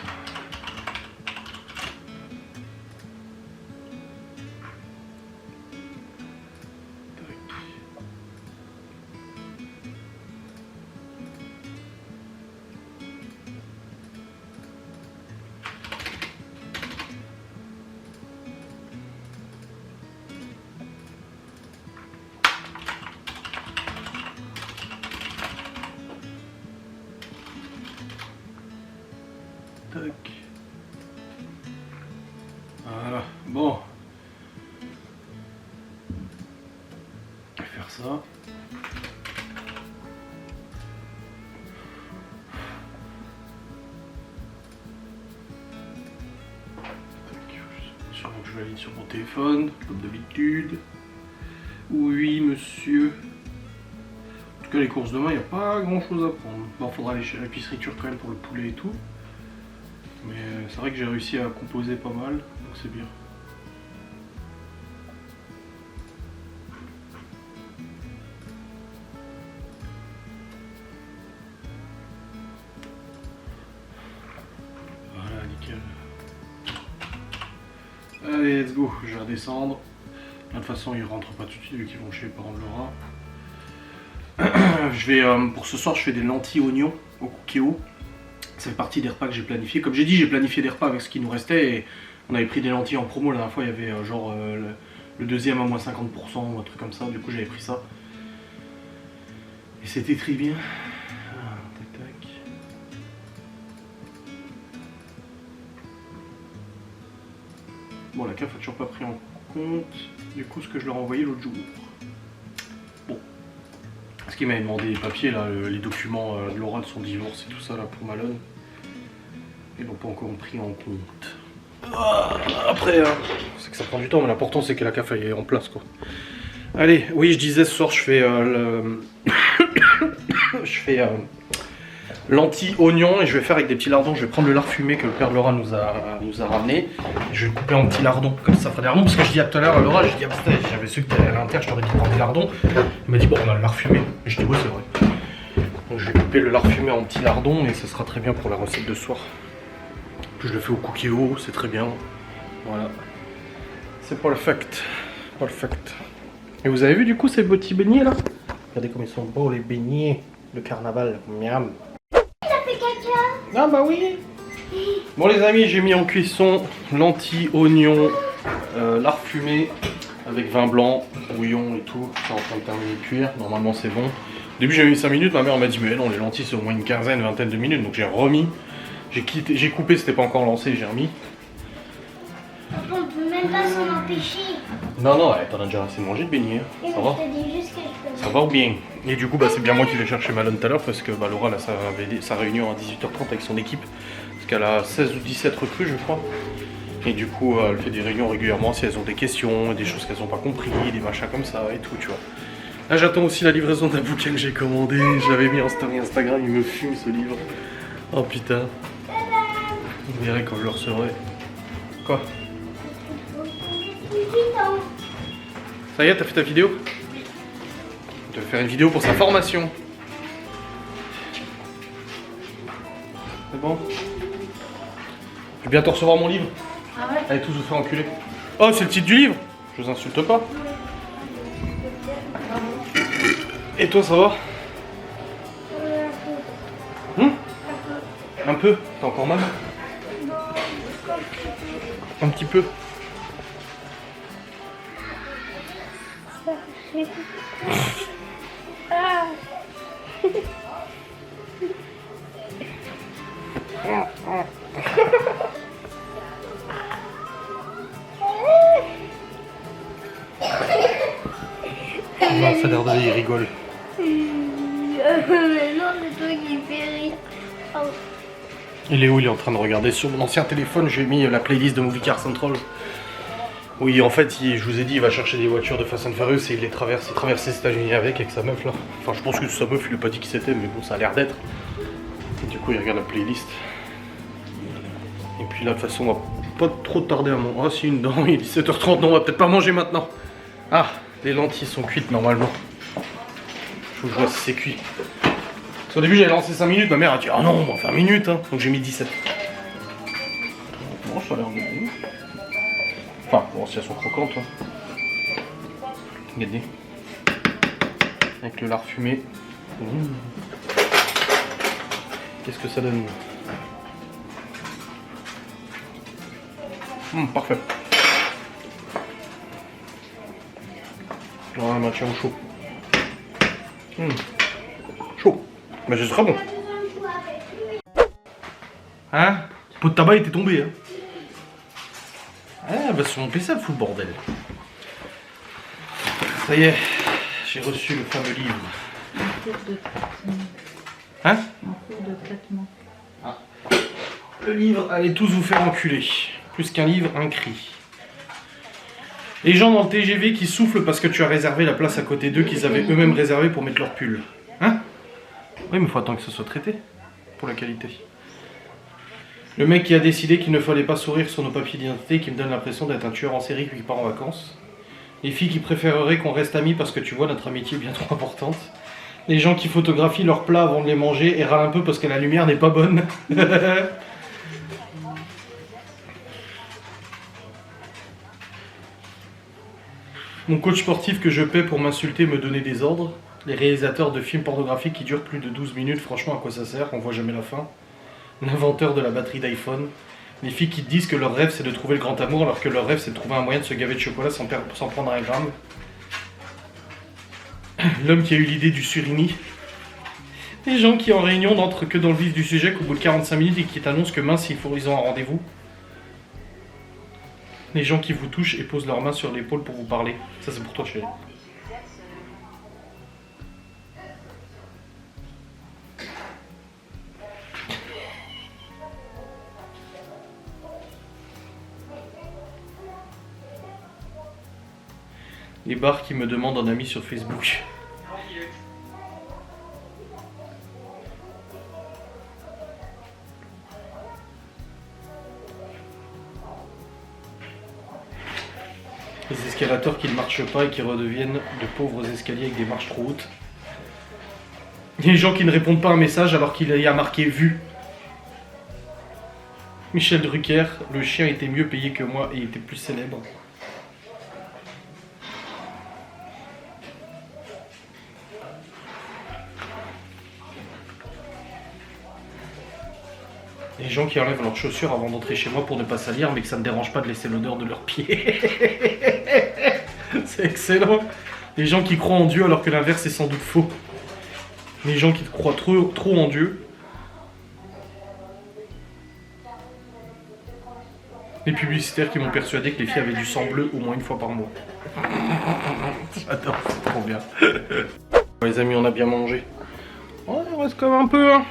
Tac. Voilà, bon. Je vais faire ça. Sûrement que je valide sur mon téléphone, comme d'habitude. Oui, monsieur. En tout cas, les courses demain, il n'y a pas grand chose à prendre. Bon, faudra aller chez l'épicerie turque quand même pour le poulet et tout. Mais c'est vrai que j'ai réussi à composer pas mal, donc c'est bien. Voilà, nickel. Allez, let's go, je vais redescendre. De toute façon, ils rentrent pas tout de suite vu qu'ils vont chez les parents de Laura. Je vais, pour ce soir, je fais des lentilles oignons au cookéo. Ça fait partie des repas que j'ai planifiés. Comme j'ai dit, j'ai planifié des repas avec ce qui nous restait et on avait pris des lentilles en promo. La dernière fois, il y avait genre le deuxième à moins 50% ou un truc comme ça. Du coup, j'avais pris ça. Et c'était très bien. Ah, tac, tac. Bon, la CAF a toujours pas pris en compte du coup ce que je leur ai envoyé l'autre jour. Bon. Parce qu'il m'avait demandé les papiers, là, les documents de Laura de son divorce et tout ça là pour Malone. Ils n'ont pas encore pris en compte. Après, c'est que ça prend du temps, mais l'important c'est que la CAF est en place quoi. Allez, oui, je disais ce soir je fais je fais lentilles, oignons et je vais faire avec des petits lardons. Je vais prendre le lard fumé que le père de Laura nous a ramené. Je vais le couper en petits lardons, comme ça fera des lardons. Parce que je dis tout à l'heure à Laura, je dis ah putain, j'avais su que t'allais à l'inter, je t'aurais dit de prendre des lardons. Il m'a dit bon, on a le lard fumé. Et je dis oui, c'est vrai. Donc je vais couper le lard fumé en petits lardons et ça sera très bien pour la recette de ce soir. Puis je le fais au cookéo, c'est très bien. Voilà. C'est perfect. Perfect. Et vous avez vu du coup ces petits beignets là? Regardez comme ils sont beaux les beignets de carnaval. Miam. Ah bah oui. Bon les amis, j'ai mis en cuisson lentilles, oignons, lard fumé avec vin blanc, bouillon et tout. C'est en train de terminer de cuire, normalement c'est bon. Au début j'ai mis 5 minutes, ma mère m'a dit mais non les lentilles c'est au moins une quinzaine, vingtaine de minutes. Donc j'ai remis, j'ai coupé, c'était pas encore lancé, j'ai remis. On peut même pas s'en empêcher. Non, non, t'en as déjà assez mangé de beignets, hein. Ça va? Je te dis juste que je peux. Ça va ou bien? Et du coup, bah, c'est bien moi qui vais chercher Malone tout à l'heure parce que bah, Laura a sa réunion à 18h30 avec son équipe. Parce qu'elle a 16 ou 17 recrues, je crois. Et du coup, elle fait des réunions régulièrement si elles ont des questions, des choses qu'elles n'ont pas compris, des machins comme ça et tout, tu vois. Là, j'attends aussi la livraison d'un bouquin que j'ai commandé. Je l'avais mis en story Instagram, il me fume ce livre. Oh putain. Vous verrez quand je le recevrai. Quoi? Ça y est, t'as fait ta vidéo? Tu vas faire une vidéo pour sa formation. C'est bon? Je vais bientôt recevoir mon livre. Ah ouais? Allez tous vous faire enculer. Oh, c'est le titre du livre? Je vous insulte pas. Et toi, ça va? Un peu? T'as encore mal? Un petit peu? Ça a l'air d'aller, il rigole. Mais non, c'est toi qui fais rire. Oh. Il est où? Il est en train de regarder sur mon ancien téléphone, j'ai mis la playlist de Movie Car Central. Oui, en fait, je vous ai dit, il va chercher des voitures de Fast and Furious et il traverse les États-Unis avec sa meuf là. Enfin, je pense que sa meuf, il a pas dit qui c'était, mais bon, ça a l'air d'être. Et du coup, il regarde la playlist. Et puis là, de toute façon, on va pas trop tarder à manger. Ah, si, une dent, il est 17h30, non, on va peut-être pas manger maintenant. Ah, les lentilles sont cuites normalement. Faut que je vois si c'est cuit. Parce qu'au début, j'avais lancé 5 minutes, ma mère a dit, ah non, on va faire 1 minute, hein. Donc j'ai mis 17. Bon, ça a l'air de bien. Enfin, bon, si elles sont croquantes, hein. Regardez. Avec le lard fumé. Qu'est-ce que ça donne? Parfait. Ouais, maintien au chaud. Chaud. Mais ce sera bon. Hein? Le pot de tabac était tombé, hein. Ah bah sur mon PC, elle fout le bordel. Ça y est, j'ai reçu le fameux livre. En cours de traitement. Hein? En cours de traitement. Ah. Le livre, allez tous vous faire enculer. Plus qu'un livre, un cri. Les gens dans le TGV qui soufflent parce que tu as réservé la place à côté d'eux qu'ils avaient eux-mêmes réservé pour mettre leur pull. Hein? Oui, mais il faut attendre que ce soit traité. Pour la qualité. Le mec qui a décidé qu'il ne fallait pas sourire sur nos papiers d'identité, qui me donne l'impression d'être un tueur en série qui part en vacances. Les filles qui préféreraient qu'on reste amis parce que tu vois, notre amitié est bien trop importante. Les gens qui photographient leurs plats avant de les manger et râlent un peu parce que la lumière n'est pas bonne. Mon coach sportif que je paie pour m'insulter me donner des ordres. Les réalisateurs de films pornographiques qui durent plus de 12 minutes, franchement à quoi ça sert? On voit jamais la fin. L'inventeur de la batterie d'iPhone. Les filles qui disent que leur rêve c'est de trouver le grand amour alors que leur rêve c'est de trouver un moyen de se gaver de chocolat sans prendre un gramme. L'homme qui a eu l'idée du surimi. Les gens qui en réunion n'entrent que dans le vif du sujet qu'au bout de 45 minutes et qui t'annoncent que mince ils ont un rendez-vous. Les gens qui vous touchent et posent leurs mains sur l'épaule pour vous parler. Ça c'est pour toi chérie. Les bars qui me demandent un ami sur Facebook. Les escalators qui ne marchent pas et qui redeviennent de pauvres escaliers avec des marches trop hautes. Les gens qui ne répondent pas à un message alors qu'il y a marqué vu. Michel Drucker, le chien était mieux payé que moi et était plus célèbre. Les gens qui enlèvent leurs chaussures avant d'entrer chez moi pour ne pas salir, mais que ça ne dérange pas de laisser l'odeur de leurs pieds. C'est excellent. Les gens qui croient en Dieu alors que l'inverse est sans doute faux. Les gens qui croient trop en Dieu. Les publicitaires qui m'ont persuadé que les filles avaient du sang bleu au moins une fois par mois. J'adore, c'est trop bien. Les amis, on a bien mangé. Oh, il reste quand même un peu, hein.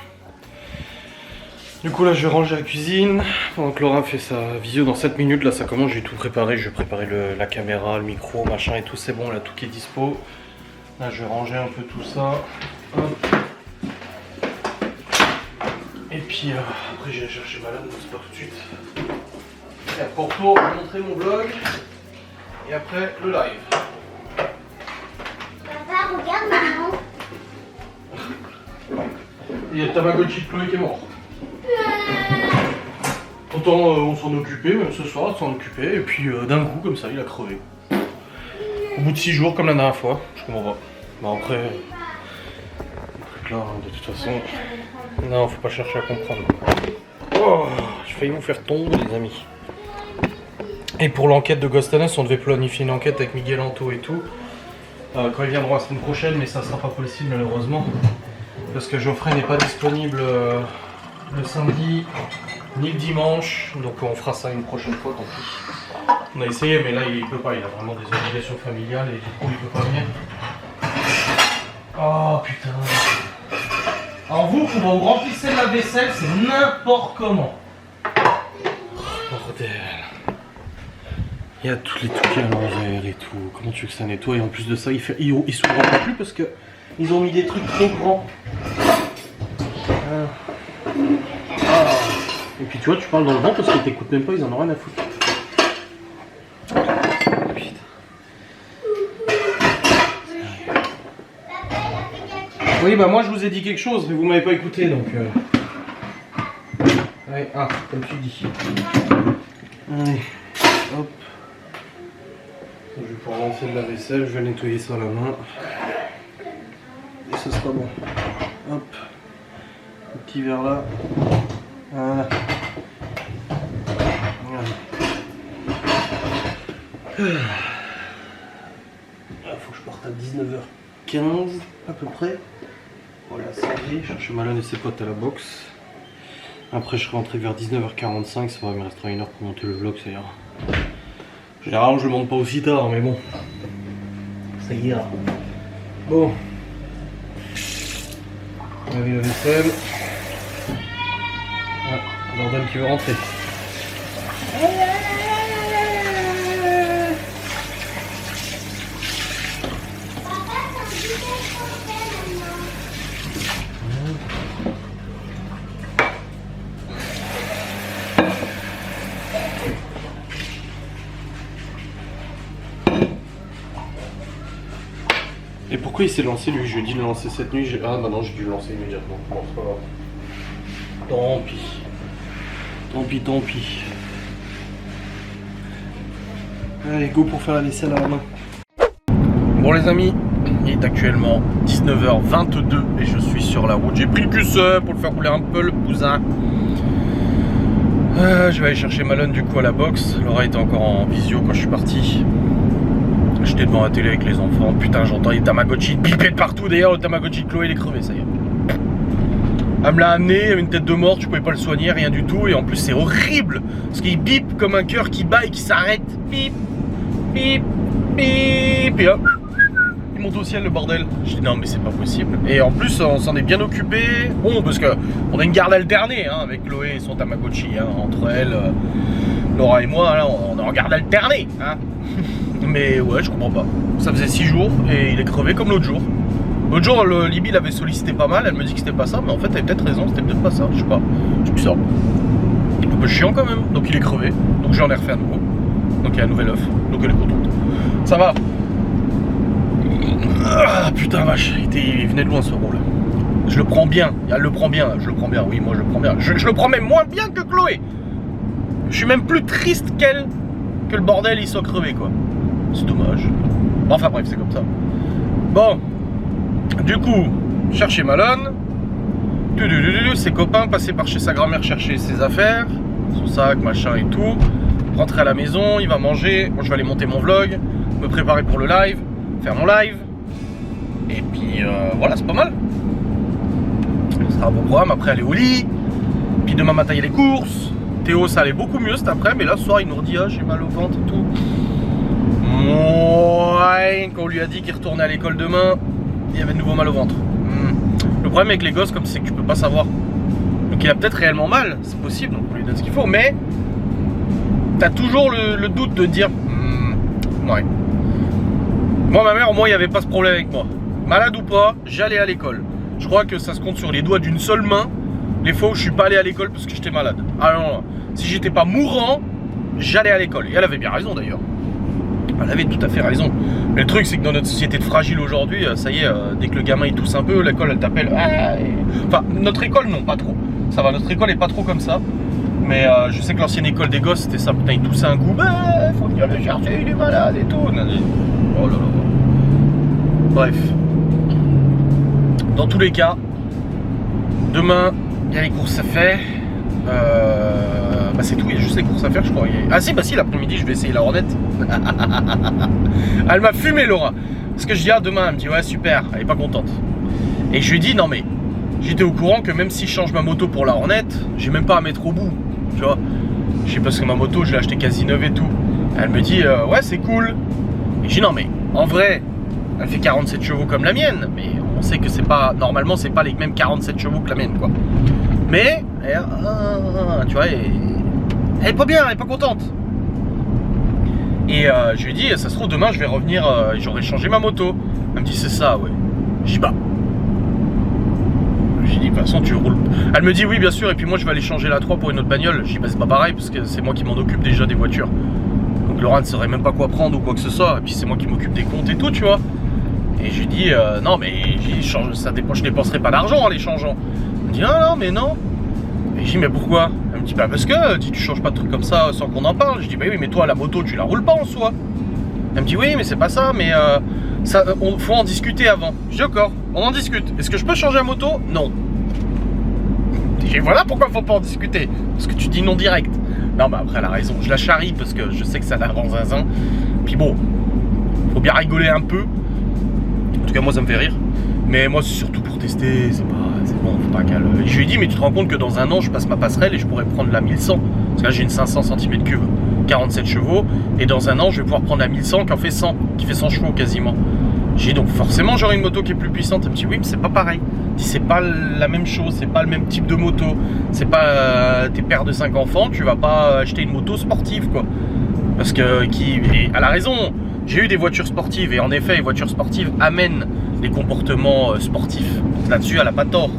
Du coup là je vais ranger la cuisine, pendant que Laura fait sa visio dans 7 minutes, là ça commence, j'ai tout préparé, je vais préparer la caméra, le micro, machin et tout, c'est bon là, tout qui est dispo. Là je vais ranger un peu tout ça. Hop. Et puis après j'irai chercher malade, mais c'est pas tout de suite. Et pour retour, je vais montrer mon vlog, et après le live. Papa, regarde maman. Il y a le Tamagotchi de Chloé qui est mort. Autant on s'en occupait, même ce soir on s'en occupait, et puis d'un coup comme ça il a crevé. Au bout de 6 jours comme la dernière fois, je comprends pas. Bon après, là de toute façon, non faut pas chercher à comprendre. Oh, j'ai failli vous faire tomber les amis. Et pour l'enquête de Ghostanas, on devait planifier une enquête avec Miguel Anto et tout. Quand ils viendront la semaine prochaine, mais ça sera pas possible malheureusement. Parce que Geoffrey n'est pas disponible le samedi ni le dimanche, donc on fera ça une prochaine fois, tant pis. On a essayé, mais là il peut pas, il a vraiment des obligations familiales et du coup il peut pas venir. Oh putain. Alors vous remplissez la vaisselle, c'est n'importe comment. Bordel. Il y a tous les trucs à l'envers et tout. Comment tu veux que ça nettoie? Et en plus de ça, il s'ouvre pas plus parce que ils ont mis des trucs trop grands. Et puis tu vois, tu parles dans le vent parce qu'ils t'écoutent même pas, ils en ont rien à foutre. Putain. Oui, bah moi je vous ai dit quelque chose, mais vous m'avez pas écouté donc. Ouais, comme tu dis. Allez, hop. Je vais pouvoir lancer de la vaisselle, je vais nettoyer ça à la main. Et ce sera bon. Hop. Le petit verre là. Voilà. Faut que je parte à 19h15 à peu près. Voilà, ça y est, chercher Malone et ses potes à la boxe. Après je serai rentré vers 19h45, ça va, il me restera 1 heure pour monter le vlog, ça ira. Généralement je le monte pas aussi tard, mais bon. Ça ira. Bon. Laver la vaisselle. Ah, Jordan qui veut rentrer. Et pourquoi il s'est lancé lui? Je lui ai dit de le lancer cette nuit. Ah bah non, j'ai dû le lancer immédiatement. Bon, c'est pas grave. Tant pis. Tant pis, tant pis. Allez, go pour faire la vaisselle à la main. Bon les amis, il est actuellement 19h22 et je suis sur la route. J'ai pris le bus pour le faire rouler un peu le cousin. Je vais aller chercher Malone du coup à la boxe. Laura était encore en visio quand je suis parti. J'étais devant la télé avec les enfants. Putain, j'entends les Tamagotchi biper de partout. D'ailleurs, le Tamagotchi de Chloé, il est crevé, ça y est. Elle me l'a amené, il avait une tête de mort, je pouvais pas le soigner, rien du tout. Et en plus, c'est horrible. Parce qu'il bip comme un cœur qui bat et qui s'arrête. Bip, bip, bip. Et hop, il monte au ciel, le bordel. Je dis non, mais c'est pas possible. Et en plus, on s'en est bien occupé. Bon, parce qu'on a une garde alternée hein, avec Chloé et son Tamagotchi. Hein, entre elle, Laura et moi, là, on est en garde alternée. Hein. Mais ouais, je comprends pas. Ça faisait 6 jours et il est crevé comme l'autre jour. L'autre jour, Libby l'avait sollicité pas mal. Elle me dit que c'était pas ça, mais en fait, elle avait peut-être raison. C'était peut-être pas ça. Je sais pas. Je dis ça. Un peu chiant quand même. Donc il est crevé. Donc j'en ai refait à nouveau. Donc il y a un nouvel œuf. Donc elle est contente. Ça va. Ah putain, vache. Il venait de loin ce rôle. Je le prends bien. Elle le prend bien. Je le prends bien. Oui, moi je le prends bien. Je le prends même moins bien que Chloé. Je suis même plus triste qu'elle que le bordel il soit crevé quoi. C'est dommage. Enfin bref, c'est comme ça. Bon. Du coup, chercher Malone. Ses copains, passer par chez sa grand-mère chercher ses affaires. Son sac, machin et tout. Rentrer à la maison, il va manger. Moi je vais aller monter mon vlog. Me préparer pour le live. Faire mon live. Et puis voilà, c'est pas mal. Ce sera un bon programme. Après aller au lit. Puis demain matin il y a les courses. Théo ça allait beaucoup mieux cet après. Mais là ce soir il nous redit ah j'ai mal au ventre et tout. Ouais, quand on lui a dit qu'il retournait à l'école demain, il y avait de nouveau mal au ventre. Le problème avec les gosses comme c'est que tu peux pas savoir. Donc il a peut-être réellement mal, c'est possible, donc on lui donne ce qu'il faut, mais t'as toujours le doute de dire ouais. Moi ma mère au moins il n'y avait pas ce problème avec moi. Malade ou pas, j'allais à l'école. Je crois que ça se compte sur les doigts d'une seule main les fois où je suis pas allé à l'école parce que j'étais malade. Ah non, si j'étais pas mourant, j'allais à l'école. Et elle avait bien raison d'ailleurs. Elle avait tout à fait raison. Mais le truc c'est que dans notre société de fragile aujourd'hui, ça y est, dès que le gamin il tousse un peu, l'école elle t'appelle. Enfin, notre école non, pas trop. Ça va, notre école est pas trop comme ça. Mais je sais que l'ancienne école des gosses c'était ça, putain il toussait un coup, faut venir le chercher, il est malade et tout. Oh là là. Bref. Dans tous les cas, demain, il y a les courses à faire. Bah c'est tout, il y a juste les courses à faire je crois. Ah si, bah si, l'après-midi je vais essayer la Hornet. Elle m'a fumé Laura. Parce que je dis ah demain, elle me dit ouais super, elle est pas contente. Et je lui dis non mais, j'étais au courant que même si je change ma moto pour la Hornet, j'ai même pas à mettre au bout. Tu vois. Je sais parce que ma moto je l'ai acheté quasi neuve et tout. Elle me dit ouais c'est cool. Et je dis non mais, en vrai, elle fait 47 chevaux comme la mienne, mais On sait que c'est pas, normalement c'est pas les mêmes 47 chevaux que la mienne quoi. Mais, tu vois, elle est pas bien, elle est pas contente. Et je lui ai dit, ça se trouve demain je vais revenir, j'aurai changé ma moto. Elle me dit c'est ça, ouais. J'y bah. J'ai dit de toute façon tu roules. Elle me dit oui bien sûr, et puis moi je vais aller changer la 3 pour une autre bagnole. J'ai dit bah c'est pas pareil parce que c'est moi qui m'en occupe déjà des voitures. Donc Laura ne saurait même pas quoi prendre ou quoi que ce soit. Et puis c'est moi qui m'occupe des comptes et tout, tu vois. Et j'ai dit non mais ça dépend, je dépenserai pas d'argent en les changeant. Elle me dit non mais non. Et j'ai dit mais pourquoi? Elle me dit bah parce que tu changes pas de trucs comme ça sans qu'on en parle. Je dis bah oui mais toi la moto tu la roules pas en soi. Elle me dit oui mais c'est pas ça, mais ça, faut en discuter avant. Je dis d'accord, on en discute. Est-ce que je peux changer la moto? Non. Et voilà pourquoi faut pas en discuter. Parce que tu dis non direct. Non mais après elle a raison, je la charrie parce que je sais que ça la rend zinzin. Puis bon, faut bien rigoler un peu. En tout cas moi ça me fait rire. Mais moi c'est surtout pour tester, c'est bon, faut pas qu'elle... Je lui ai dit mais tu te rends compte que dans un an je passe ma passerelle et je pourrais prendre la 1100. Parce que là j'ai une 500 cm3, 47 chevaux. Et dans un an je vais pouvoir prendre la 1100 qui en fait 100, qui fait 100 chevaux quasiment. J'ai dit donc forcément j'aurai une moto qui est plus puissante. Elle me dit oui mais c'est pas pareil. C'est pas la même chose, c'est pas le même type de moto. C'est pas t'es père de 5 enfants, tu vas pas acheter une moto sportive quoi. Parce que elle a raison, j'ai eu des voitures sportives et en effet les voitures sportives amènent les comportements sportifs. Là-dessus elle a pas tort.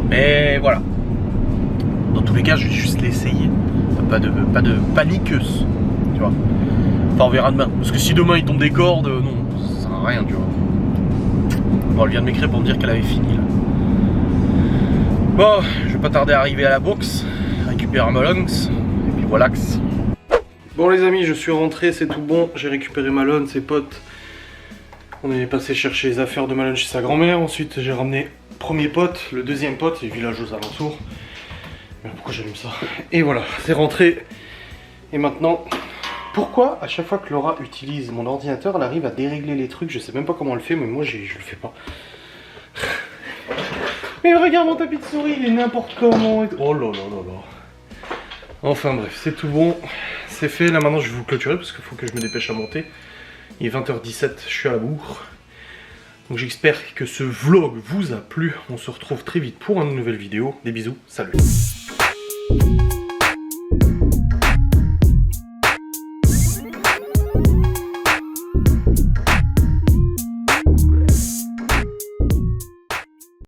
Mais voilà. Dans tous les cas je vais juste l'essayer. Pas de paniqueuse. Tu vois. Enfin on verra demain. Parce que si demain il tombe des cordes, non, ça sert à rien tu vois. Bon, elle vient de m'écrire pour me dire qu'elle avait fini là. Bon, je vais pas tarder à arriver à la box, récupérer ma Lonx, et puis voilà. Bon les amis, je suis rentré, c'est tout bon, j'ai récupéré Malone, ses potes. On est passé chercher les affaires de Malone chez sa grand-mère, ensuite j'ai ramené le premier pote, le deuxième pote, les villages aux alentours. Mais pourquoi j'allume ça? Et voilà, c'est rentré. Et maintenant, pourquoi à chaque fois que Laura utilise mon ordinateur, elle arrive à dérégler les trucs? Je sais même pas comment elle fait, mais moi je le fais pas. Mais regarde mon tapis de souris, il est n'importe comment. Oh là là là là. Enfin bref, c'est tout bon. C'est fait, là maintenant je vais vous clôturer parce qu'il faut que je me dépêche à monter. Il est 20h17, je suis à la bourre. Donc j'espère que ce vlog vous a plu. On se retrouve très vite pour une nouvelle vidéo. Des bisous, salut.